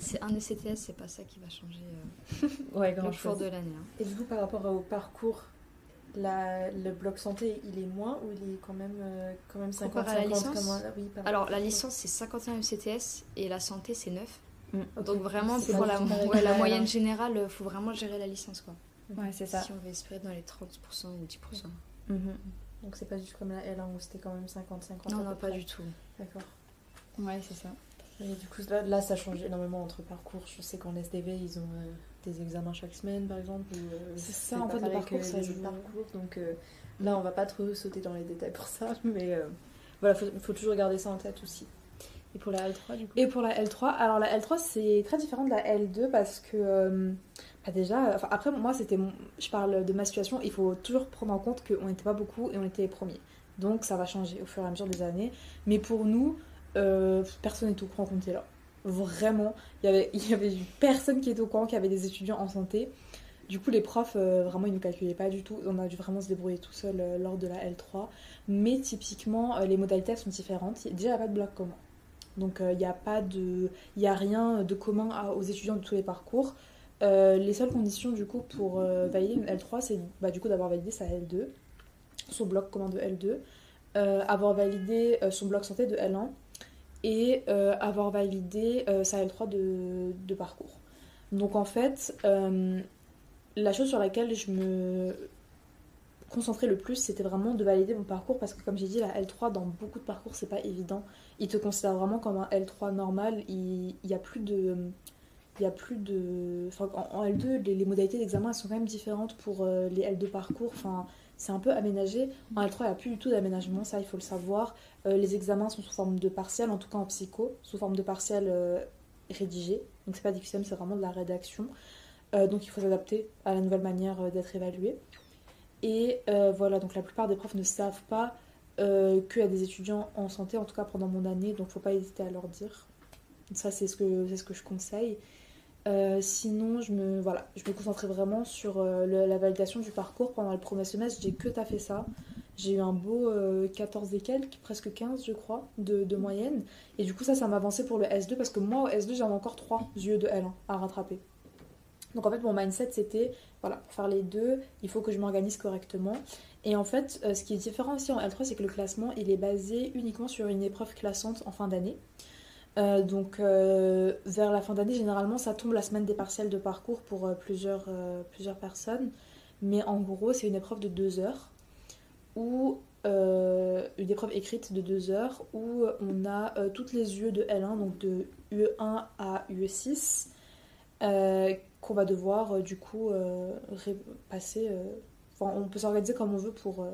C'est un ECTS, c'est pas ça qui va changer Ouais, le grand cours chose. de l'année. hein. Et du coup, par rapport au parcours, le bloc santé, il est moins ou il est quand même 50-50 Comparé à la licence oui, par Alors, rapport la au- licence, c'est 51 ECTS et la santé, c'est 9. Ok. Donc, vraiment, C'est pour pas la, du tout pareil ouais, que la la moyenne L1. générale, il faut vraiment gérer la licence, quoi. Ouais, c'est ça. Si on veut espérer dans les 30% ou 10%. Mhm. Donc c'est pas juste comme la L1 où c'était quand même 50-50. Non, à non, peu pas près. du tout. D'accord. Ouais, c'est ça. Et du coup, là, ça change énormément entre parcours. Je sais qu'en SDV, ils ont des examens chaque semaine, par exemple. C'est ça, pas en fait, le pareil parcours, que ça les joue. autres parcours. Donc là, on va pas trop sauter dans les détails pour ça. Mais voilà, faut toujours garder ça en tête aussi. Et pour la L3, du coup Et pour la L3, alors la L3 c'est très différent de la L2 parce que déjà, après moi je parle de ma situation, il faut toujours prendre en compte qu'on n'était pas beaucoup et on était les premiers. Donc ça va changer au fur et à mesure des années. Mais pour nous, personne n'est au courant qu'on était là. Vraiment, il y avait personne qui était au courant qu'il y avait des étudiants en santé. Du coup, les profs, vraiment, ils ne nous calculaient pas du tout. On a dû vraiment se débrouiller tout seul lors de la L3. Mais typiquement, les modalités sont différentes. Déjà, il n'y a pas de bloc commun. Donc, il n'y a rien de commun aux étudiants de tous les parcours. Les seules conditions, du coup, pour valider une L3, c'est du coup d'avoir validé sa L2, son bloc commun de L2, avoir validé son bloc santé de L1 et avoir validé sa L3 de parcours. Donc, en fait, la chose sur laquelle je me concentrer le plus, c'était vraiment de valider mon parcours parce que comme j'ai dit, la L3 dans beaucoup de parcours c'est pas évident. Ils te considèrent vraiment comme un L3 normal. Il y a plus de enfin, en L2 les modalités d'examen elles sont quand même différentes pour les L2 parcours. Enfin, c'est un peu aménagé. En L3 il n'y a plus du tout d'aménagement, ça il faut le savoir. Les examens sont sous forme de partiel, en tout cas en psycho, sous forme de partiel rédigé. Donc c'est pas difficile, c'est vraiment de la rédaction. Donc il faut s'adapter à la nouvelle manière d'être évalué. Et voilà, donc la plupart des profs ne savent pas qu'il y a des étudiants en santé, en tout cas pendant mon année, donc faut pas hésiter à leur dire. Ça, c'est ce que je conseille. Sinon, je me concentrais vraiment sur la validation du parcours. Pendant le premier semestre, j'ai que taffé ça. J'ai eu un beau 14 et quelques, presque 15, je crois, de moyenne. Et du coup, ça m'avançait pour le S2, parce que moi, au S2, j'avais encore 3 yeux de L1 à rattraper. Donc en fait, mon mindset, c'était, voilà, pour faire les deux, il faut que je m'organise correctement. Et en fait, ce qui est différent aussi en L3, c'est que le classement, il est basé uniquement sur une épreuve classante en fin d'année. Donc vers la fin d'année, généralement, ça tombe la semaine des partiels de parcours pour plusieurs personnes. Mais en gros, c'est une épreuve de 2 heures, ou une épreuve écrite de 2 heures, où on a toutes les UE de L1, donc de UE1 à UE6, qu'on va devoir du coup passer. Enfin, on peut s'organiser comme on veut pour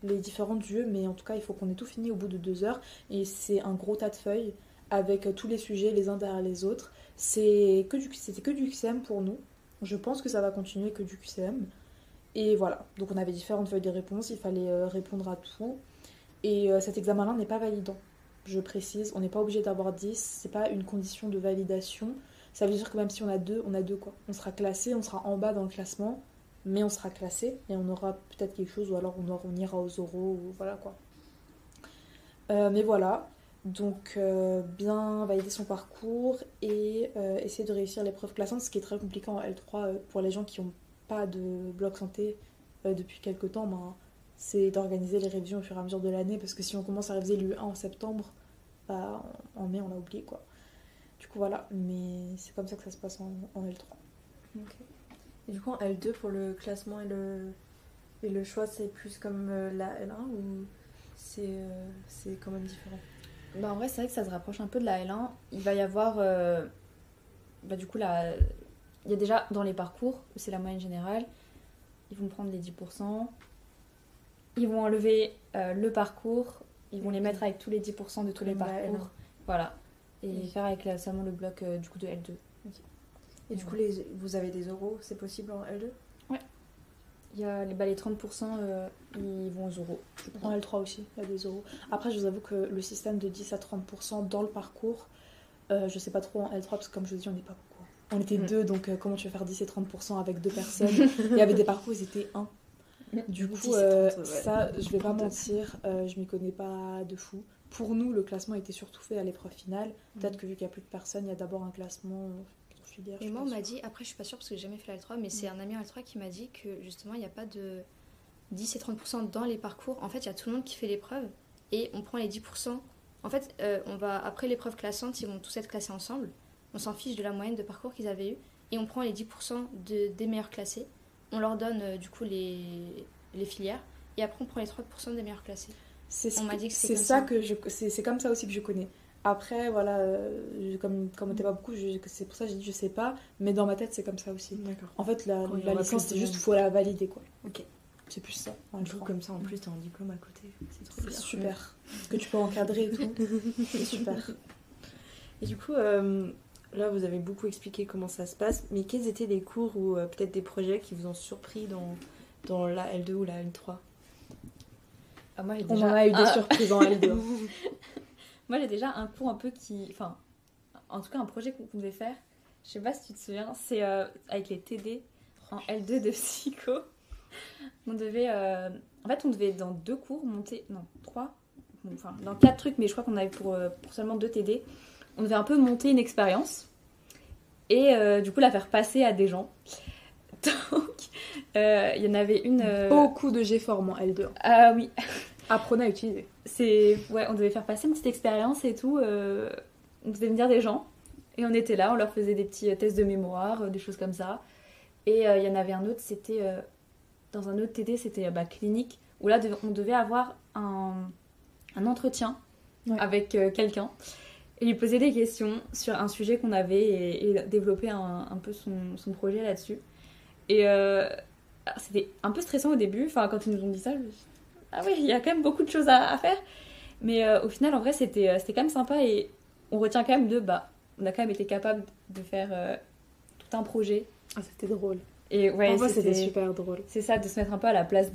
les différentes UE, mais en tout cas, il faut qu'on ait tout fini au bout de 2 heures. Et c'est un gros tas de feuilles avec tous les sujets les uns derrière les autres. C'était que du QCM pour nous. Je pense que ça va continuer que du QCM. Et voilà, donc on avait différentes feuilles de réponse, il fallait répondre à tout. Et cet examen-là n'est pas validant, je précise. On n'est pas obligé d'avoir 10, c'est pas une condition de validation. Ça veut dire que même si on a deux quoi. On sera classé, on sera en bas dans le classement, mais on sera classé et on aura peut-être quelque chose, ou alors on ira aux oraux, ou voilà quoi. Mais voilà, donc bien valider son parcours et essayer de réussir l'épreuve classante, ce qui est très compliqué en L3 pour les gens qui n'ont pas de bloc santé depuis quelques temps, ben, c'est d'organiser les révisions au fur et à mesure de l'année, parce que si on commence à réviser l'U1 en septembre, bah, en mai on l'a oublié quoi. Du coup voilà, mais c'est comme ça que ça se passe en L3. Ok. Et du coup en L2 pour le classement et le choix, c'est plus comme la L1 ou c'est quand même différent? Bah en vrai, c'est vrai que ça se rapproche un peu de la L1. Il va y avoir du coup il y a déjà dans les parcours où c'est la moyenne générale, ils vont prendre les 10%, ils vont enlever le parcours, ils vont les mettre avec tous les 10% de tous les parcours, voilà, et faire avec seulement le bloc du coup de L2. Okay. Et du coup vous avez des oraux, c'est possible en L2? Ouais. Il y a les 30%, ils vont aux oraux. En L3 aussi, il y a des oraux. Après, je vous avoue que le système de 10 à 30% dans le parcours, je sais pas trop en L3, parce que comme je vous dis, on n'est pas beaucoup. On était 2, donc comment tu vas faire 10 et 30% avec 2 personnes? Il y avait des parcours, ils étaient 1. Du coup, ça, je vais pas mentir, je m'y connais pas de fou. Pour nous, le classement était surtout fait à l'épreuve finale. Peut-être que vu qu'il n'y a plus de personnes, il y a d'abord un classement filière. Et moi, on m'a dit, après, je suis pas sûre parce que j'ai jamais fait la L3, mais c'est un ami en L3 qui m'a dit que justement, il n'y a pas de 10 et 30% dans les parcours. En fait, il y a tout le monde qui fait l'épreuve et on prend les 10%. En fait, après l'épreuve classante, ils vont tous être classés ensemble. On s'en fiche de la moyenne de parcours qu'ils avaient eu et on prend les 10% des meilleurs classés. On leur donne du coup les filières et après on prend les 30% des meilleurs classés. On m'a dit que c'est comme ça. C'est comme ça aussi que je connais. Après, voilà, comme on n'était pas beaucoup, c'est pour ça que j'ai dit je sais pas, mais dans ma tête c'est comme ça aussi. D'accord. En fait, la licence, c'est juste faut la valider quoi. Ok. C'est plus ça. Du coup, comme ça, en plus, t'as un diplôme à côté. C'est trop bien. Super. Parce que tu peux encadrer et tout. C'est super. Et du coup, là, vous avez beaucoup expliqué comment ça se passe, mais quels étaient les cours ou peut-être des projets qui vous ont surpris dans la L2 ou la L3? Moi, on en a eu des surprises en L2. Moi, j'ai déjà un cours un peu enfin, en tout cas, un projet qu'on devait faire. Je sais pas si tu te souviens, c'est avec les TD en L2 de psycho. On devait, dans 2 cours monter, non, 3, enfin, dans 4 trucs, mais je crois qu'on avait pour seulement 2 TD. On devait un peu monter une expérience et du coup la faire passer à des gens. Donc, il y en avait une... Beaucoup de G-form en L2. Ah oui. Apprenez à utiliser. On devait faire passer une petite expérience et tout. On devait venir des gens et on était là, on leur faisait des petits tests de mémoire, des choses comme ça. Et il y en avait un autre, c'était... dans un autre TD, c'était clinique, où là, on devait avoir un entretien avec quelqu'un et lui poser des questions sur un sujet qu'on avait et développer un peu son projet là-dessus. Et c'était un peu stressant au début, enfin, quand ils nous ont dit ça, je me suis dit, ah oui, il y a quand même beaucoup de choses à faire. Mais au final, en vrai, c'était quand même sympa et on retient quand même on a quand même été capable de faire tout un projet. Ah, c'était drôle. Et ouais, en vrai, c'était super drôle. C'est ça, de se mettre un peu à la place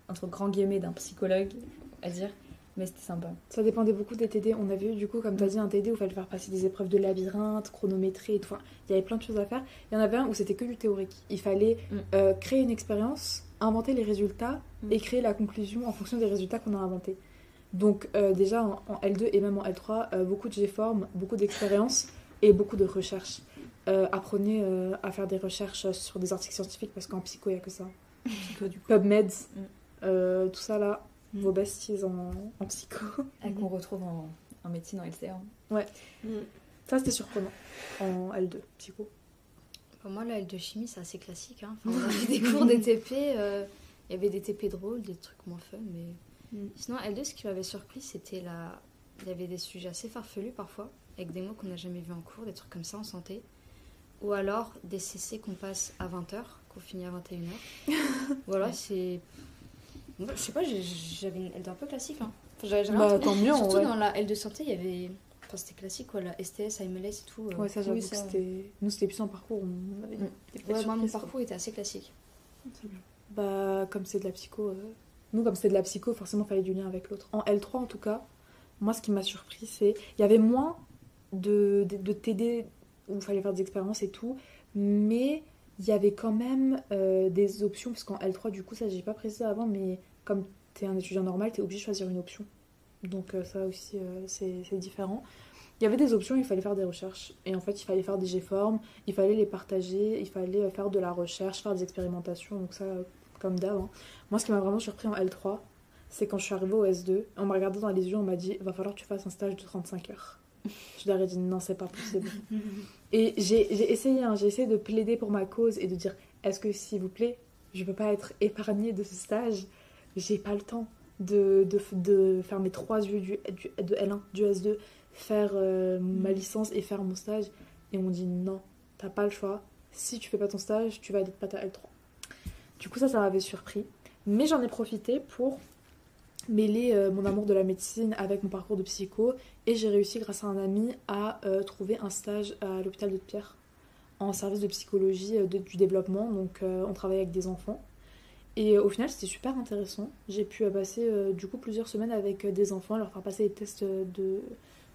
entre grands guillemets, d'un psychologue, à dire. Mais c'était sympa. Ça dépendait beaucoup des TD. On avait eu, du coup, comme tu as dit, un TD où il fallait faire passer des épreuves de labyrinthe, chronométrie et tout. Enfin, il y avait plein de choses à faire. Il y en avait un où c'était que du théorique. Il fallait créer une expérience, inventer les résultats et créer la conclusion en fonction des résultats qu'on a inventés. Donc, déjà, en L2 et même en L3, beaucoup de G-form, beaucoup d'expériences et beaucoup de recherches. Apprenez à faire des recherches sur des articles scientifiques parce qu'en psycho, il n'y a que ça. PubMed, tout ça là. Vos besties en psycho. Et qu'on retrouve en médecine, en LCA. Ça, c'était surprenant. En L2, psycho. Pour moi, la L2 chimie, c'est assez classique. Hein. Enfin, on avait des cours des TP, il y avait des TP drôles, des trucs moins fun, mais... Sinon, L2, ce qui m'avait surpris, c'était la... Il y avait des sujets assez farfelus parfois, avec des mots qu'on n'a jamais vus en cours, des trucs comme ça en santé. Ou alors des CC qu'on passe à 20h, qu'on finit à 21h. Voilà, c'est... Moi, je sais pas, j'avais une L2 un peu classique. Hein. Enfin, j'avais rien tant mieux, surtout ouais. dans la L2 santé, il y avait... Enfin, c'était classique, quoi, la STS, AMLS et tout. Ouais, ça, j'avoue oui, que ça, c'était... Nous, c'était plus un parcours, on avait des petites Ouais, moi, mon surprises, quoi. parcours était assez classique. Bah, comme c'est de la psycho... Nous, comme c'était de la psycho, forcément, il fallait du lien avec l'autre. En L3, en tout cas, moi, ce qui m'a surpris, c'est... Il y avait moins de TD où il fallait faire des expériences et tout, mais il y avait quand même des options, parce qu'en L3, du coup, ça, j'ai pas précisé avant, mais comme t'es un étudiant normal, t'es obligé de choisir une option. Donc ça aussi, c'est différent. Il y avait des options, il fallait faire des recherches. Et en fait, il fallait faire des G-formes, il fallait les partager, il fallait faire de la recherche, faire des expérimentations. Donc ça, comme d'hab. Hein. Moi, ce qui m'a vraiment surpris en L3, c'est quand je suis arrivée au S2, on m'a regardé dans les yeux, on m'a dit, va falloir que tu fasses un stage de 35 heures. Je leur ai dit, non, c'est pas possible. Et j'ai essayé, hein, j'ai essayé de plaider pour ma cause et de dire, est-ce que, s'il vous plaît, je peux pas être épargnée de ce stage? J'ai pas le temps de faire mes 3 yeux de L1, du S2, faire ma licence et faire mon stage. Et on me dit non, t'as pas le choix. Si tu fais pas ton stage, tu valides pas ta L3. Du coup, ça m'avait surpris. Mais j'en ai profité pour mêler mon amour de la médecine avec mon parcours de psycho. Et j'ai réussi, grâce à un ami, à trouver un stage à l'hôpital de Pierre en service de psychologie du développement. Donc, on travaille avec des enfants. Et au final, c'était super intéressant. J'ai pu passer du coup plusieurs semaines avec des enfants, leur faire passer des tests de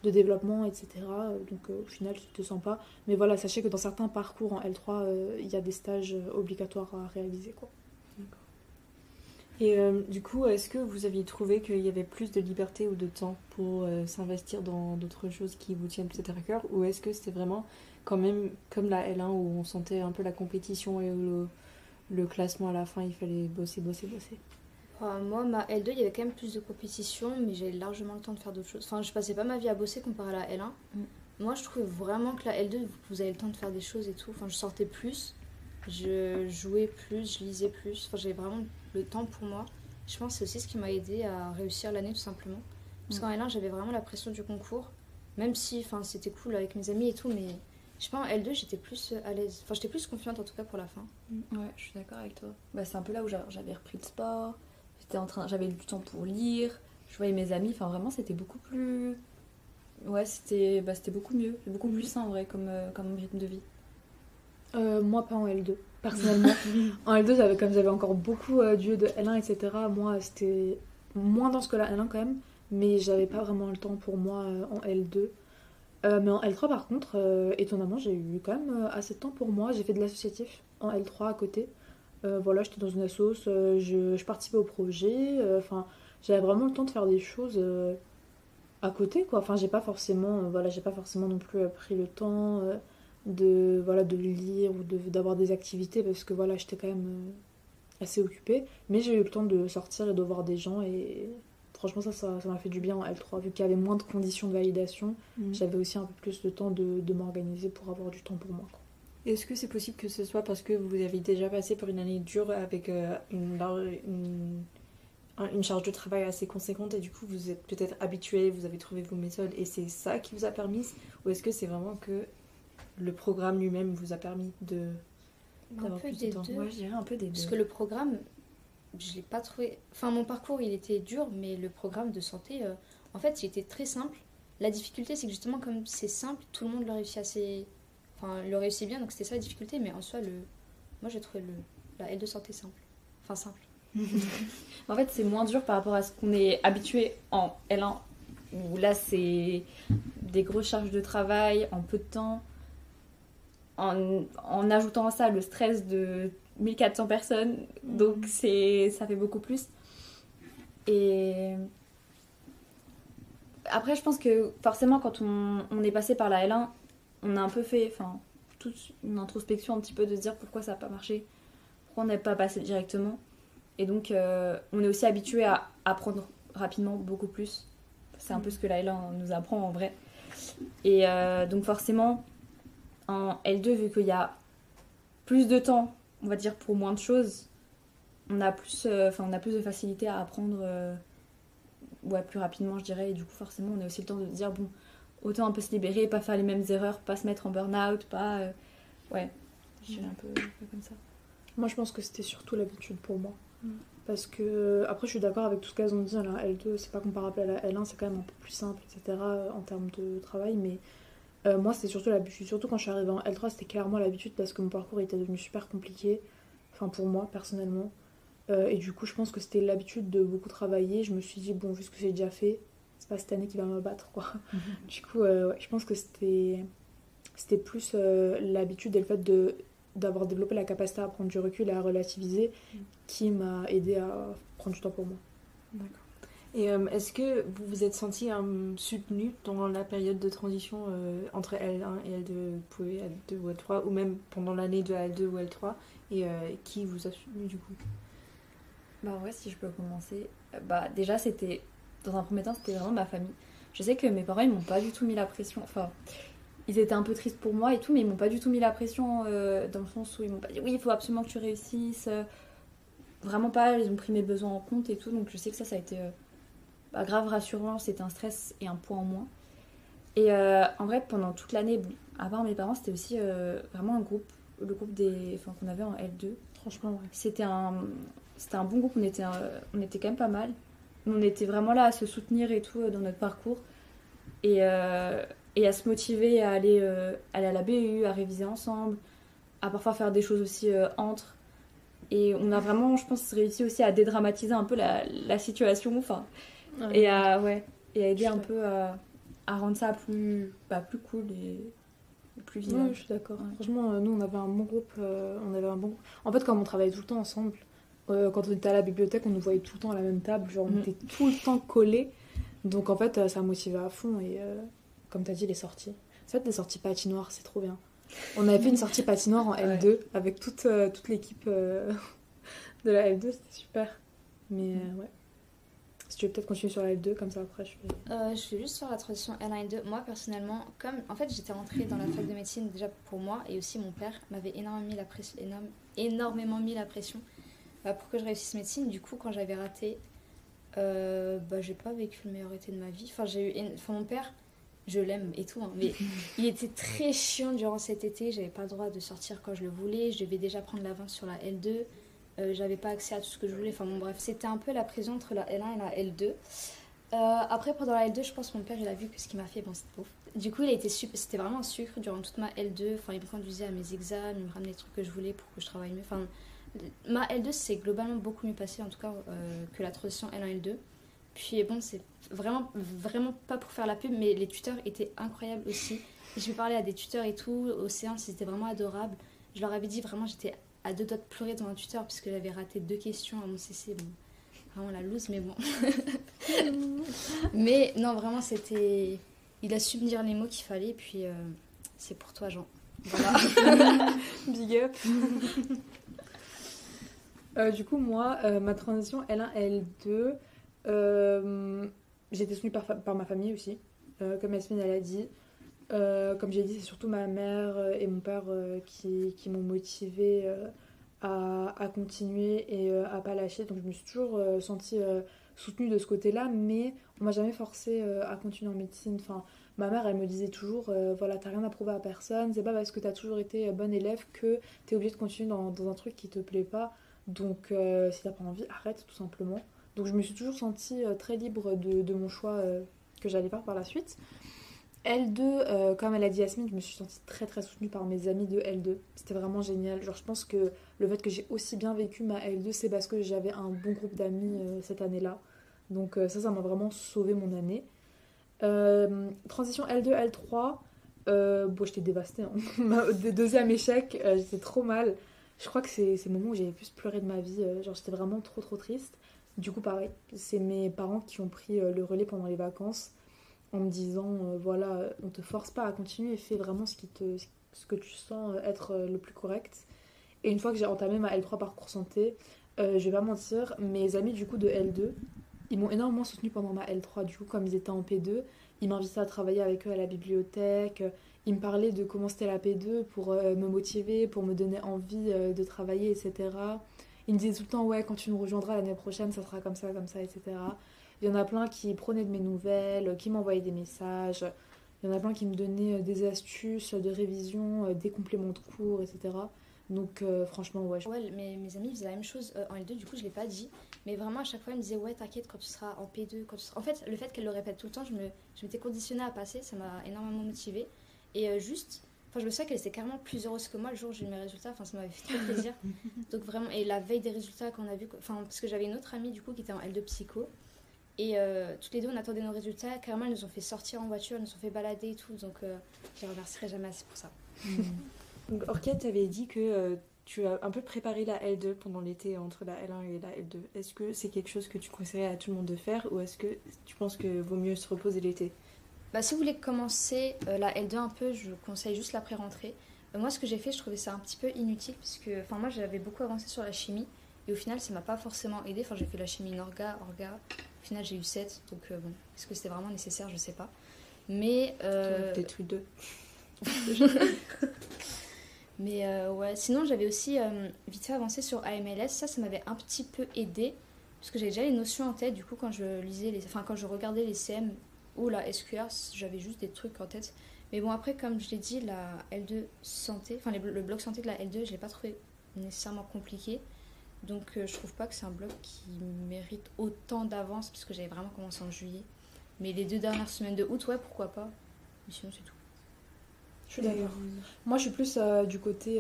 développement, etc. Donc au final, c'était sympa. Mais voilà, sachez que dans certains parcours en L3, il y a des stages obligatoires à réaliser, quoi. Et du coup, est-ce que vous aviez trouvé qu'il y avait plus de liberté ou de temps pour s'investir dans d'autres choses qui vous tiennent peut-être à cœur? Ou est-ce que c'était vraiment quand même comme la L1 où on sentait un peu la compétition et le classement à la fin, il fallait bosser? Moi, ma L2, il y avait quand même plus de compétition, mais j'avais largement le temps de faire d'autres choses. Enfin, je passais pas ma vie à bosser comparé à la L1. Moi, je trouvais vraiment que la L2, vous avez le temps de faire des choses et tout. Enfin, je sortais plus, je jouais plus, je lisais plus. Enfin, j'avais vraiment le temps pour moi. Je pense que c'est aussi ce qui m'a aidé à réussir l'année, tout simplement. Parce qu'en L1, j'avais vraiment la pression du concours. Même si, enfin, c'était cool avec mes amis et tout, mais... Je sais pas, en L2, j'étais plus à l'aise. Enfin, j'étais plus confiante en tout cas pour la fin. Ouais, je suis d'accord avec toi. Bah, c'est un peu là où j'avais repris le sport. J'avais du temps pour lire. Je voyais mes amis. Enfin, vraiment, c'était beaucoup plus... Ouais, c'était beaucoup mieux. Beaucoup plus sain, en vrai, comme rythme de vie. Moi, pas en L2, personnellement. En L2, j'avais encore beaucoup d'yeux de L1, etc. Moi, c'était moins dense que la L1 quand même. Mais j'avais pas vraiment le temps pour moi en L2. Mais en L3 par contre, étonnamment, j'ai eu quand même assez de temps pour moi. J'ai fait de l'associatif en L3 à côté. Voilà, j'étais dans une assoce, je participais au projet. Enfin, j'avais vraiment le temps de faire des choses à côté, quoi. Enfin, j'ai pas forcément non plus pris le temps de lire ou d'avoir des activités parce que voilà, j'étais quand même assez occupée. Mais j'ai eu le temps de sortir et de voir des gens et... Franchement, ça m'a fait du bien en L3. Vu qu'il y avait moins de conditions de validation, j'avais aussi un peu plus de temps de m'organiser pour avoir du temps pour moi, quoi. Est-ce que c'est possible que ce soit parce que vous avez déjà passé pour une année dure avec une charge de travail assez conséquente et du coup vous êtes peut-être habitué, vous avez trouvé vos méthodes et c'est ça qui vous a permis? Ou est-ce que c'est vraiment que le programme lui-même vous a permis d'avoir plus de temps? Ouais, je dirais un peu des deux. Parce que le programme... Je l'ai pas trouvé... Enfin, mon parcours, il était dur, mais le programme de santé, en fait, il était très simple. La difficulté, c'est que justement, comme c'est simple, tout le monde le réussit assez... Enfin, le réussit bien, donc c'était ça la difficulté. Mais en soi, moi, j'ai trouvé la L2 santé simple. Enfin, simple. En fait, c'est moins dur par rapport à ce qu'on est habitué en L1, où là, c'est des grosses charges de travail en peu de temps. En ajoutant à ça le stress de 1400 personnes, donc ça fait beaucoup plus. Et après, je pense que forcément, quand on est passé par la L1, on a un peu fait toute une introspection un petit peu de se dire pourquoi ça n'a pas marché, pourquoi on n'est pas passé directement. Et donc, on est aussi habitué à apprendre rapidement beaucoup plus C'est un peu ce que la L1 nous apprend en vrai. Et donc forcément, en L2, vu qu'il y a plus de temps, on va dire, pour moins de choses, on a plus de facilité à apprendre plus rapidement, je dirais. Et du coup, forcément, on a aussi le temps de dire, bon, autant un peu se libérer, pas faire les mêmes erreurs, pas se mettre en burn-out, pas... ouais, je suis un peu comme ça. Moi, je pense que c'était surtout l'habitude pour moi. Parce que, après, je suis d'accord avec tout ce qu'elles ont dit. La L2, c'est pas comparable à la L1, c'est quand même un peu plus simple, etc. En termes de travail. Mais moi, c'était surtout l'habitude. Surtout quand je suis arrivée en L3, c'était clairement l'habitude parce que mon parcours était devenu super compliqué. Enfin, pour moi, personnellement. Et du coup, je pense que c'était l'habitude de beaucoup travailler. Je me suis dit, bon, vu ce que j'ai déjà fait, c'est pas cette année qui va me battre, quoi. Du coup, ouais, je pense que c'était plus l'habitude et le fait d'avoir développé la capacité à prendre du recul et à relativiser qui m'a aidé à prendre du temps pour moi. D'accord. Et est-ce que vous vous êtes senti soutenu dans la période de transition entre L1 et L2, vous pouvez L2 ou L3, ou même pendant l'année de L2 ou L3, et qui vous a soutenu du coup? Bah ouais, si je peux commencer. Bah déjà, dans un premier temps, c'était vraiment ma famille. Je sais que mes parents, ils m'ont pas du tout mis la pression. Enfin, ils étaient un peu tristes pour moi et tout, mais ils m'ont pas du tout mis la pression dans le sens où ils m'ont pas dit oui, il faut absolument que tu réussisses. Vraiment pas, ils ont pris mes besoins en compte et tout, donc je sais que ça a été grave rassurant, c'était un stress et un poids en moins. Et en vrai, pendant toute l'année, bon, à part mes parents, c'était aussi vraiment le groupe qu'on avait en L2. Franchement, ouais. C'était un bon groupe, on était quand même pas mal. On était vraiment là à se soutenir et tout dans notre parcours. Et à se motiver à aller à la BU, à réviser ensemble, à parfois faire des choses aussi entre. Et on a vraiment, je pense, réussi aussi à dédramatiser un peu la situation, et à aider un peu à rendre ça plus cool et plus vivant. Ouais, je suis d'accord. Ouais. Franchement, nous, on avait un bon groupe. En fait, comme on travaillait tout le temps ensemble, quand on était à la bibliothèque, on nous voyait tout le temps à la même table. Genre, on était tout le temps collés. Donc, en fait, ça motivait à fond. Et comme tu as dit, les sorties. En fait, des sorties patinoires, c'est trop bien. On avait fait une sortie patinoire en L2 avec toute l'équipe de la L2. C'était super. Mais ouais. Si tu veux peut-être continuer sur la L2, comme ça après je vais juste sur la transition L1 et L2. Moi personnellement, comme en fait j'étais rentrée dans la fac de médecine déjà pour moi et aussi mon père m'avait énormément mis la pression pour que je réussisse médecine. Du coup quand j'avais raté, j'ai pas vécu le meilleur été de ma vie. Mon père, je l'aime et tout, hein, mais il était très chiant durant cet été. J'avais pas le droit de sortir quand je le voulais. Je devais déjà prendre l'avance sur la L2. J'avais pas accès à tout ce que je voulais. Enfin bon, bref, c'était un peu la pression entre la L1 et la L2. Après, pendant la L2, je pense que mon père, il a vu que ce qu'il m'a fait, bon, c'était pauvre. Du coup, c'était vraiment un sucre durant toute ma L2. Enfin, il me conduisait à mes examens, il me ramenait les trucs que je voulais pour que je travaille mieux. Enfin, ma L2, c'est globalement beaucoup mieux passé, en tout cas, que la transition L1 L2. Puis bon, c'est vraiment, vraiment pas pour faire la pub, mais les tuteurs étaient incroyables aussi. Je me parlais à des tuteurs et tout, aux séances, ils étaient vraiment adorables. Je leur avais dit, vraiment, j'étais à 2 doigts de pleurer devant un tuteur parce que j'avais raté 2 questions à mon CC. Bon, vraiment la loose, mais bon. Mais non, vraiment, c'était... Il a su me dire les mots qu'il fallait, puis c'est pour toi, Jean. Voilà. Big up. Du coup, moi, ma transition L1, L2, j'ai été soutenue par ma famille aussi. Comme Yasmine, elle a dit. Comme j'ai dit, c'est surtout ma mère et mon père qui m'ont motivée à continuer et à pas lâcher. Donc je me suis toujours sentie soutenue de ce côté-là, mais on m'a jamais forcée à continuer en médecine. Enfin, ma mère, elle me disait toujours, voilà, t'as rien à prouver à personne, c'est pas parce que t'as toujours été bonne élève que t'es obligée de continuer dans un truc qui te plaît pas. Donc si t'as pas envie, arrête tout simplement. Donc je me suis toujours sentie très libre de mon choix que j'allais faire par la suite. L2, comme elle a dit Yasmine, je me suis sentie très très soutenue par mes amis de L2. C'était vraiment génial. Genre, je pense que le fait que j'ai aussi bien vécu ma L2, c'est parce que j'avais un bon groupe d'amis cette année-là. Donc ça m'a vraiment sauvé mon année. Transition L2, L3, j'étais dévastée. Hein. Deuxième échec, j'étais trop mal. Je crois que c'est le moment où j'ai le plus pleuré de ma vie. Genre, j'étais vraiment trop trop triste. Du coup, pareil, c'est mes parents qui ont pris le relais pendant les vacances. En me disant, voilà, on te force pas à continuer, fais vraiment ce que tu sens être le plus correct. Et une fois que j'ai entamé ma L3 parcours santé, je vais pas mentir, mes amis du coup de L2, Ils m'ont énormément soutenue pendant ma L3, du coup, comme ils étaient en P2, ils m'invitaient à travailler avec eux à la bibliothèque, ils me parlaient de comment c'était la P2 pour me motiver, pour me donner envie de travailler, etc. Ils me disaient tout le temps, ouais, quand tu nous rejoindras l'année prochaine, ça sera comme ça, etc. Il y en a plein qui prenaient de mes nouvelles, qui m'envoyaient des messages. Il y en a plein qui me donnaient des astuces de révision, des compléments de cours, etc. Donc franchement, ouais. Ouais, mes amis faisaient la même chose en L2, du coup je l'ai pas dit. Mais vraiment à chaque fois, ils me disaient ouais, t'inquiète, quand tu seras en P2, quand tu seras... En fait, le fait qu'elle le répète tout le temps, je m'étais conditionnée à passer, ça m'a énormément motivée. Et enfin, je me souviens qu'elle était carrément plus heureuse que moi le jour où j'ai eu mes résultats, enfin, ça m'avait fait très plaisir. Donc vraiment, et la veille des résultats qu'on a vu, enfin, parce que j'avais une autre amie du coup qui était en L2 psycho. Et toutes les deux, on attendait nos résultats. Carrément, elles nous ont fait sortir en voiture, elles nous ont fait balader et tout. Donc, je les remercierai jamais assez pour ça. Donc, Orchid, tu avais dit que tu as un peu préparé la L2 pendant l'été entre la L1 et la L2. Est-ce que c'est quelque chose que tu conseillerais à tout le monde de faire ou est-ce que tu penses que vaut mieux se reposer l'été? Bah, si vous voulez commencer la L2 un peu, je conseille juste la pré-rentrée. Moi, ce que j'ai fait, je trouvais ça un petit peu inutile puisque moi, j'avais beaucoup avancé sur la chimie et au final, ça m'a pas forcément aidé. Enfin, j'ai fait la chimie orga. Au final, j'ai eu 7. Donc, bon, est-ce que c'était vraiment nécessaire? Je sais pas. Mais. Peut-être eu 2. Mais ouais, sinon j'avais aussi vite fait avancé sur AMLS, ça m'avait un petit peu aidé, parce que j'avais déjà les notions en tête, du coup quand je lisais quand je regardais les CM ou la SQR, j'avais juste des trucs en tête. Mais bon après, comme je l'ai dit, la L2 santé, enfin le bloc santé de la L2, je l'ai pas trouvé nécessairement compliqué, donc je trouve pas que c'est un bloc qui mérite autant d'avance, parce que j'avais vraiment commencé en juillet. Mais les 2 dernières semaines de août, ouais, pourquoi pas, mais sinon c'est tout. Je suis d'accord. Moi, je suis plus du côté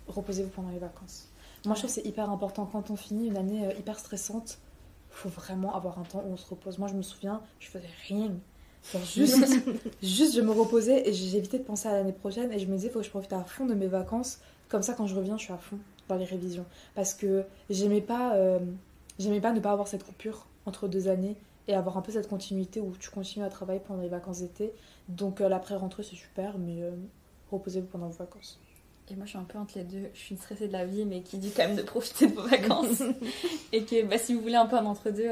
reposez-vous pendant les vacances. Moi, je trouve que c'est hyper important. Quand on finit une année hyper stressante, il faut vraiment avoir un temps où on se repose. Moi, je me souviens, je faisais rien. Genre juste, je me reposais et j'évitais de penser à l'année prochaine. Et je me disais, il faut que je profite à fond de mes vacances. Comme ça, quand je reviens, je suis à fond dans les révisions. Parce que j'aimais pas ne pas avoir cette coupure entre 2 années et avoir un peu cette continuité où tu continues à travailler pendant les vacances d'été. Donc l'après-rentrée c'est super, mais reposez-vous pendant vos vacances. Et moi je suis un peu entre les deux, je suis une stressée de la vie mais qui dit quand même de profiter de vos vacances. Et que si vous voulez un peu un entre-deux,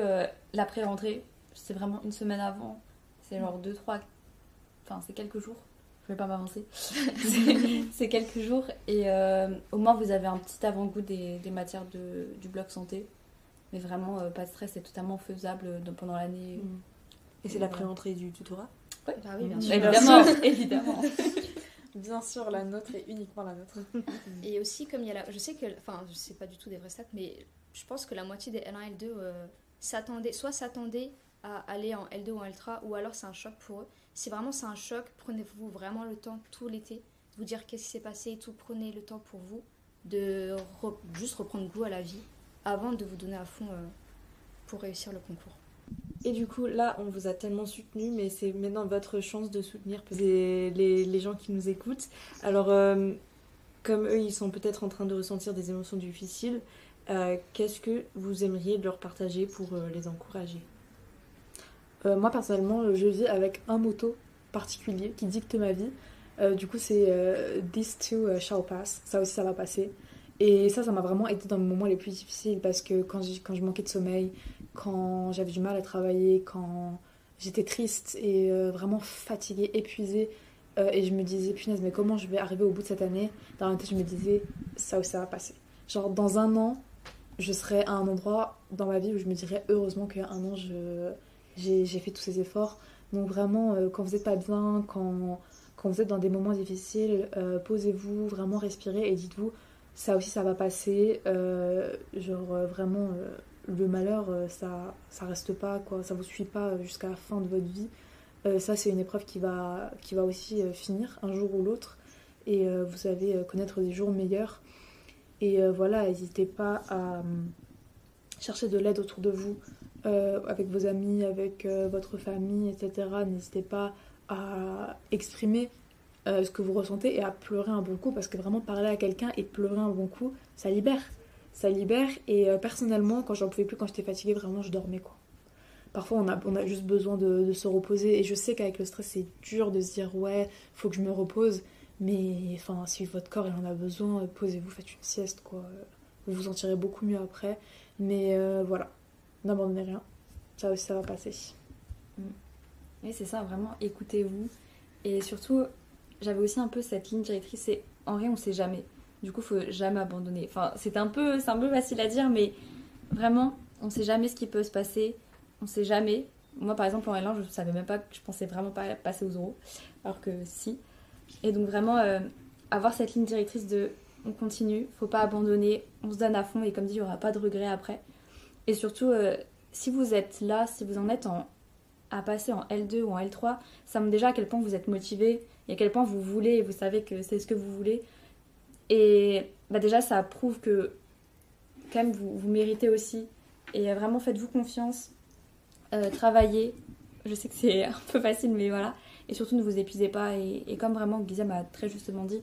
l'après-rentrée, c'est vraiment une semaine avant, c'est genre 2-3, enfin c'est quelques jours, je vais pas m'avancer, c'est quelques jours et au moins vous avez un petit avant-goût des matières du bloc santé. Mais vraiment, pas de stress, c'est totalement faisable pendant l'année. Et c'est la pré-rentrée du tutorat? Ouais. Bah oui, bien sûr. Évidemment. Bien sûr, la nôtre est uniquement la nôtre. Et aussi, comme il y a je sais que, enfin, je sais pas du tout des vrais stats, mais je pense que la moitié des L1 L2 s'attendaient à aller en L2 ou en L3, ou alors c'est un choc pour eux. Si vraiment c'est un choc, prenez-vous vraiment le temps tout l'été de vous dire qu'est-ce qui s'est passé et tout. Prenez le temps pour vous de juste reprendre goût à la vie avant de vous donner à fond pour réussir le concours. Et du coup, là, on vous a tellement soutenu, mais c'est maintenant votre chance de soutenir les gens qui nous écoutent. Alors, comme eux, ils sont peut-être en train de ressentir des émotions difficiles, qu'est-ce que vous aimeriez leur partager pour les encourager? Moi, personnellement, je vis avec un motto particulier qui dicte ma vie. Du coup, c'est This too shall pass. Ça aussi, ça va passer. Et ça m'a vraiment aidé dans mes moments les plus difficiles parce que quand je manquais de sommeil, quand j'avais du mal à travailler, quand j'étais triste et vraiment fatiguée, épuisée, et je me disais, punaise, mais comment je vais arriver au bout de cette année? Dans la tête, je me disais, ça aussi, ça va passer. Genre, dans un an, je serai à un endroit dans ma vie où je me dirais, heureusement qu'il y a un an, j'ai fait tous ces efforts. Donc vraiment, quand vous n'êtes pas bien, quand vous êtes dans des moments difficiles, posez-vous, vraiment respirez et dites-vous, ça aussi ça va passer, vraiment le malheur ça reste pas quoi, ça vous suit pas jusqu'à la fin de votre vie, ça c'est une épreuve qui va aussi finir un jour ou l'autre et vous allez connaître des jours meilleurs et voilà, n'hésitez pas à chercher de l'aide autour de vous, avec vos amis, avec votre famille, etc. N'hésitez pas à exprimer ce que vous ressentez et à pleurer un bon coup parce que vraiment parler à quelqu'un et pleurer un bon coup, ça libère et personnellement quand j'en pouvais plus, quand j'étais fatiguée, vraiment je dormais quoi. Parfois on a juste besoin de se reposer et je sais qu'avec le stress c'est dur de se dire ouais faut que je me repose, mais enfin si votre corps il en a besoin, posez-vous, faites une sieste quoi, vous vous sentirez beaucoup mieux après, mais voilà, n'abandonnez rien ça aussi, ça va passer. Oui, c'est ça, vraiment, écoutez-vous. Et surtout, j'avais aussi un peu cette ligne directrice, c'est en vrai, on sait jamais. Du coup, faut jamais abandonner. Enfin, c'est un peu facile à dire, mais vraiment, on sait jamais ce qui peut se passer. On sait jamais. Moi, par exemple, en L1, je savais même pas, je pensais vraiment pas passer aux euros, alors que si. Et donc, vraiment, avoir cette ligne directrice de on continue, faut pas abandonner, on se donne à fond, et comme dit, il y aura pas de regrets après. Et surtout, si vous êtes là, si vous en êtes à passer en L2 ou en L3, ça montre déjà à quel point vous êtes motivé et à quel point vous voulez et vous savez que c'est ce que vous voulez. Et bah déjà, ça prouve que quand même vous méritez aussi. Et vraiment, faites-vous confiance, travaillez. Je sais que c'est un peu facile, mais voilà. Et surtout, ne vous épuisez pas. Et comme vraiment Guizia m'a très justement dit,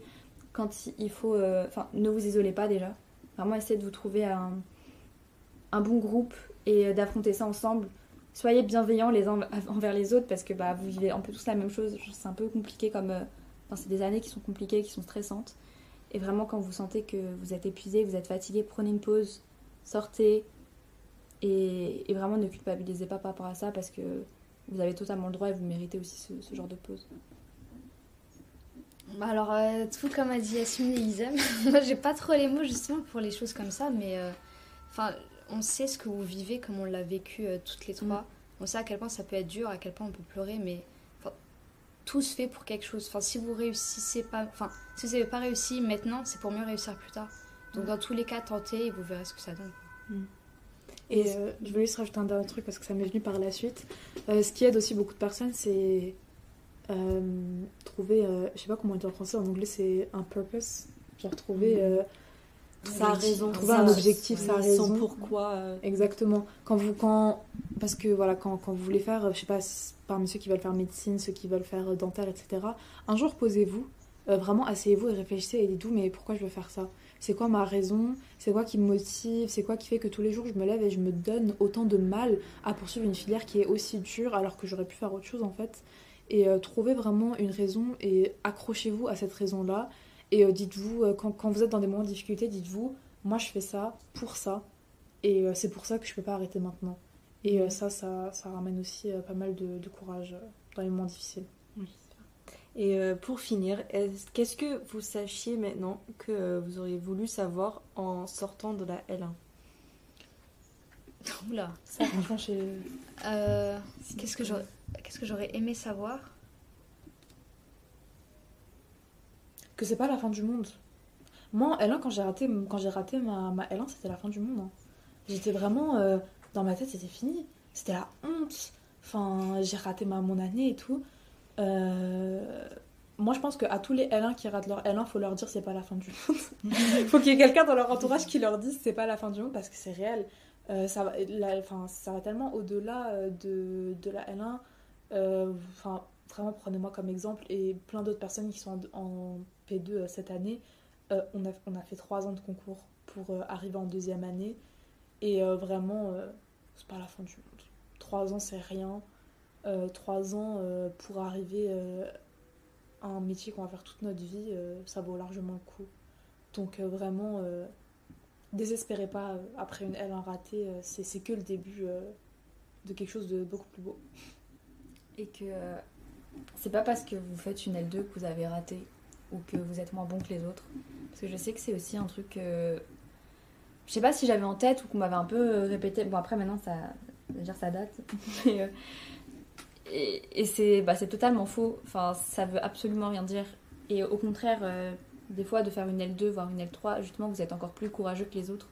quand il faut... ne vous isolez pas déjà. Vraiment, essayez de vous trouver un bon groupe et d'affronter ça ensemble. Soyez bienveillants les uns envers les autres parce que bah, vous vivez un peu tous la même chose. C'est un peu compliqué comme... c'est des années qui sont compliquées, qui sont stressantes. Et vraiment, quand vous sentez que vous êtes épuisé, vous êtes fatigué, prenez une pause, sortez. Et vraiment, ne culpabilisez pas par rapport à ça parce que vous avez totalement le droit et vous méritez aussi ce genre de pause. Bah alors, tout comme a dit Yasmine et Isem, moi j'ai pas trop les mots justement pour les choses comme ça, mais on sait ce que vous vivez comme on l'a vécu toutes les trois. On sait à quel point ça peut être dur, à quel point on peut pleurer, mais tout se fait pour quelque chose. Enfin, si vous réussissez pas, si vous n'avez pas réussi maintenant, c'est pour mieux réussir plus tard. Donc dans tous les cas, tentez et vous verrez ce que ça donne. Et je voulais juste rajouter un dernier truc parce que ça m'est venu par la suite. Ce qui aide aussi beaucoup de personnes, c'est trouver, je sais pas comment on dit en français, en anglais c'est un purpose, genre trouver sa raison, trouver un objectif, sa raison, son pourquoi. Exactement. Parce que voilà, quand vous voulez faire, je sais pas, parmi ceux qui veulent faire médecine, ceux qui veulent faire dentaire, etc. Un jour posez-vous, vraiment asseyez-vous et réfléchissez et dites-vous mais pourquoi je veux faire ça ? C'est quoi ma raison ? C'est quoi qui me motive ? C'est quoi qui fait que tous les jours je me lève et je me donne autant de mal à poursuivre une filière qui est aussi dure alors que j'aurais pu faire autre chose en fait ? Et trouvez vraiment une raison et accrochez-vous à cette raison-là. Et dites-vous, quand vous êtes dans des moments de difficulté, dites-vous, moi je fais ça pour ça. Et c'est pour ça que je peux pas arrêter maintenant. Et ça ramène aussi pas mal de courage dans les moments difficiles. Oui. Et pour finir, qu'est-ce que vous sachiez maintenant que vous auriez voulu savoir en sortant de la L1 ? Oula. Ça, franchement, Qu'est-ce que j'aurais aimé savoir ? Que c'est pas la fin du monde. Moi, en L1, quand j'ai raté ma L1, c'était la fin du monde. Hein. J'étais vraiment... dans ma tête, c'était fini. C'était la honte. Enfin, j'ai raté mon année et tout. Moi, je pense qu'à tous les L1 qui ratent leur L1, faut leur dire c'est pas la fin du monde. Faut qu'il y ait quelqu'un dans leur entourage qui leur dise c'est pas la fin du monde parce que c'est réel. Ça va tellement au-delà de la L1. Vraiment, prenez-moi comme exemple et plein d'autres personnes qui sont en P2 cette année. On a fait 3 ans de concours pour arriver en deuxième année. Et vraiment, c'est pas la fin du monde. 3 ans, c'est rien. 3 ans pour arriver à un métier qu'on va faire toute notre vie, ça vaut largement le coup. Donc vraiment, désespérez pas après une L1 ratée, c'est que le début de quelque chose de beaucoup plus beau. Et que c'est pas parce que vous faites une L2 que vous avez raté ou que vous êtes moins bon que les autres. Parce que je sais que c'est aussi un truc... je sais pas si j'avais en tête ou qu'on m'avait un peu répété. Bon, après, maintenant, ça date. et c'est totalement faux. Enfin, ça veut absolument rien dire. Et au contraire, des fois, de faire une L2, voire une L3, justement, vous êtes encore plus courageux que les autres.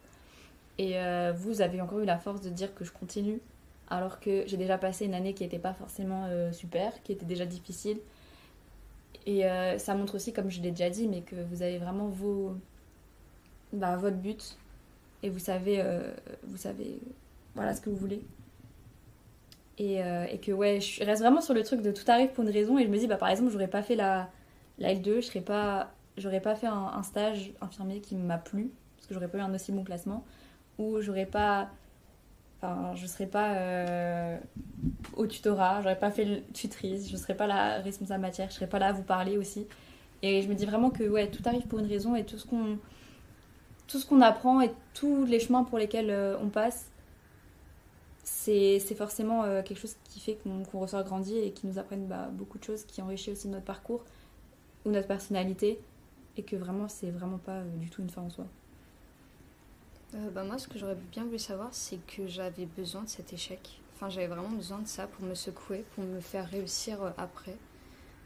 Et vous avez encore eu la force de dire que je continue. Alors que j'ai déjà passé une année qui n'était pas forcément super, qui était déjà difficile. Et ça montre aussi, comme je l'ai déjà dit, mais que vous avez vraiment votre but. Et vous savez voilà ce que vous voulez. Et que ouais, je reste vraiment sur le truc de tout arrive pour une raison. Et je me dis, par exemple, j'aurais pas fait la L2, j'aurais pas fait un stage infirmier qui m'a plu, parce que j'aurais pas eu un aussi bon classement. Ou je serais pas au tutorat, j'aurais pas fait le tutrice, je serais pas la responsable matière, je serais pas là à vous parler aussi. Et je me dis vraiment que ouais, tout arrive pour une raison et tout ce qu'on apprend et tous les chemins pour lesquels on passe, c'est forcément quelque chose qui fait qu'on ressort grandi et qui nous apprenne beaucoup de choses, qui enrichit aussi notre parcours ou notre personnalité, et que vraiment, c'est vraiment pas du tout une fin en soi. Moi, ce que j'aurais bien voulu savoir, c'est que j'avais besoin de cet échec. Enfin, j'avais vraiment besoin de ça pour me secouer, pour me faire réussir après.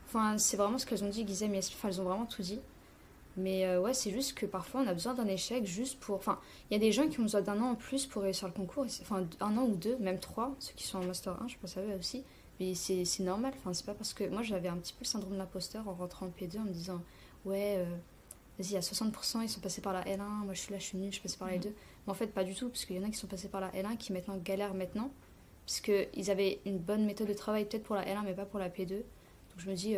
Enfin, c'est vraiment ce qu'elles ont dit, Guizem et Yasmine. Enfin, elles ont vraiment tout dit. Mais ouais, c'est juste que parfois, on a besoin d'un échec juste pour... Enfin, il y a des gens qui ont besoin d'un an en plus pour réussir le concours. Enfin, 1 an ou 2, même 3, ceux qui sont en Master 1, je pense à eux aussi. Mais c'est normal. Enfin, c'est pas parce que... Moi, j'avais un petit peu le syndrome de l'imposteur en rentrant en P2 en me disant... Ouais, vas-y, il y a 60%, ils sont passés par la L1. Moi, je suis là, je suis nulle, je suis passée par la L2. Mais en fait, pas du tout. Parce qu'il y en a qui sont passés par la L1 qui maintenant galèrent maintenant. Parce qu'ils avaient une bonne méthode de travail peut-être pour la L1, mais pas pour la P2. Donc je me dis,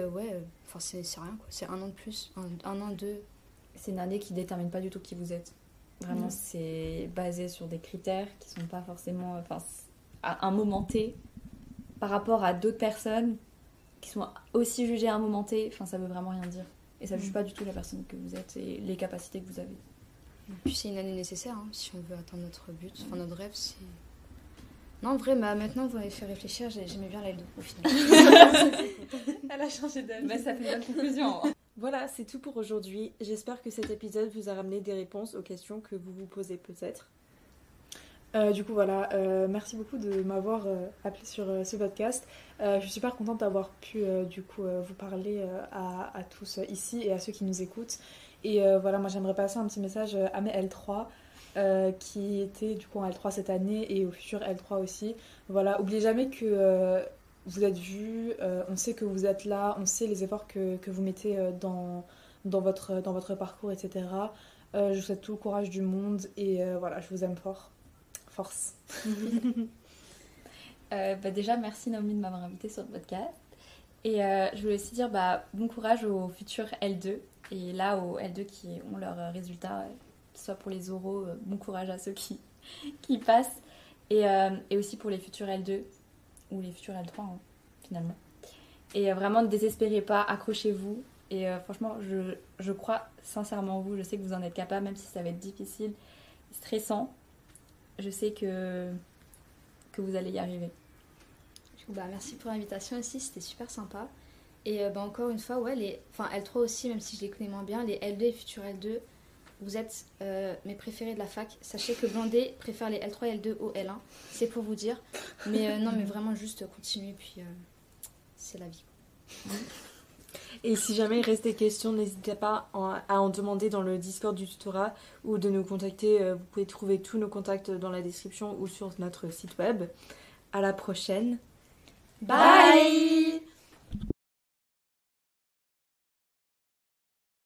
enfin c'est rien, quoi. C'est 1 an de plus, un an, 2. C'est une année qui détermine pas du tout qui vous êtes. Vraiment, c'est basé sur des critères qui sont pas forcément... Enfin, à un moment T, par rapport à d'autres personnes qui sont aussi jugées à un moment T, enfin, ça veut vraiment rien dire. Et ça ne juge pas du tout la personne que vous êtes et les capacités que vous avez. Et puis c'est une année nécessaire, hein, si on veut atteindre notre but. Enfin, notre rêve, c'est... Non, en vrai, maintenant, vous m'avez fait réfléchir, j'aimais bien la L2, au final. Elle a changé d'avis. Ça fait une bonne conclusion. Voilà, c'est tout pour aujourd'hui. J'espère que cet épisode vous a ramené des réponses aux questions que vous vous posez peut-être. Du coup, voilà, merci beaucoup de m'avoir appelé sur ce podcast. Je suis super contente d'avoir pu vous parler à tous ici et à ceux qui nous écoutent. Et voilà, moi j'aimerais passer un petit message à mes L3 qui étaient du coup en L3 cette année et aux futurs L3 aussi. Voilà, oubliez jamais que vous êtes vus, on sait que vous êtes là, on sait les efforts que vous mettez dans votre parcours, etc. Je vous souhaite tout le courage du monde et voilà, je vous aime fort. Force. Déjà, merci Naomi de m'avoir invitée sur le podcast. Et je voulais aussi dire bon courage aux futurs L2. Et là, aux L2 qui ont leurs résultats, qu'ils soient pour les oraux, bon courage à ceux qui passent. Et aussi pour les futurs L2, ou les futurs L3, hein, finalement. Et vraiment, ne désespérez pas, accrochez-vous. Et franchement, je crois sincèrement en vous. Je sais que vous en êtes capable, même si ça va être difficile, stressant. Je sais que vous allez y arriver. Merci pour l'invitation aussi, c'était super sympa. Et encore une fois, L3 aussi, même si je les connais moins bien, les L2 et futurs L2, vous êtes mes préférés de la fac. Sachez que Blondé préfère les L3 et L2 au L1, c'est pour vous dire. Mais non, mais vraiment juste continuez, puis c'est la vie. Et si jamais il reste des questions, n'hésitez pas à en demander dans le Discord du tutorat ou de nous contacter. Vous pouvez trouver tous nos contacts dans la description ou sur notre site web. À la prochaine. Bye.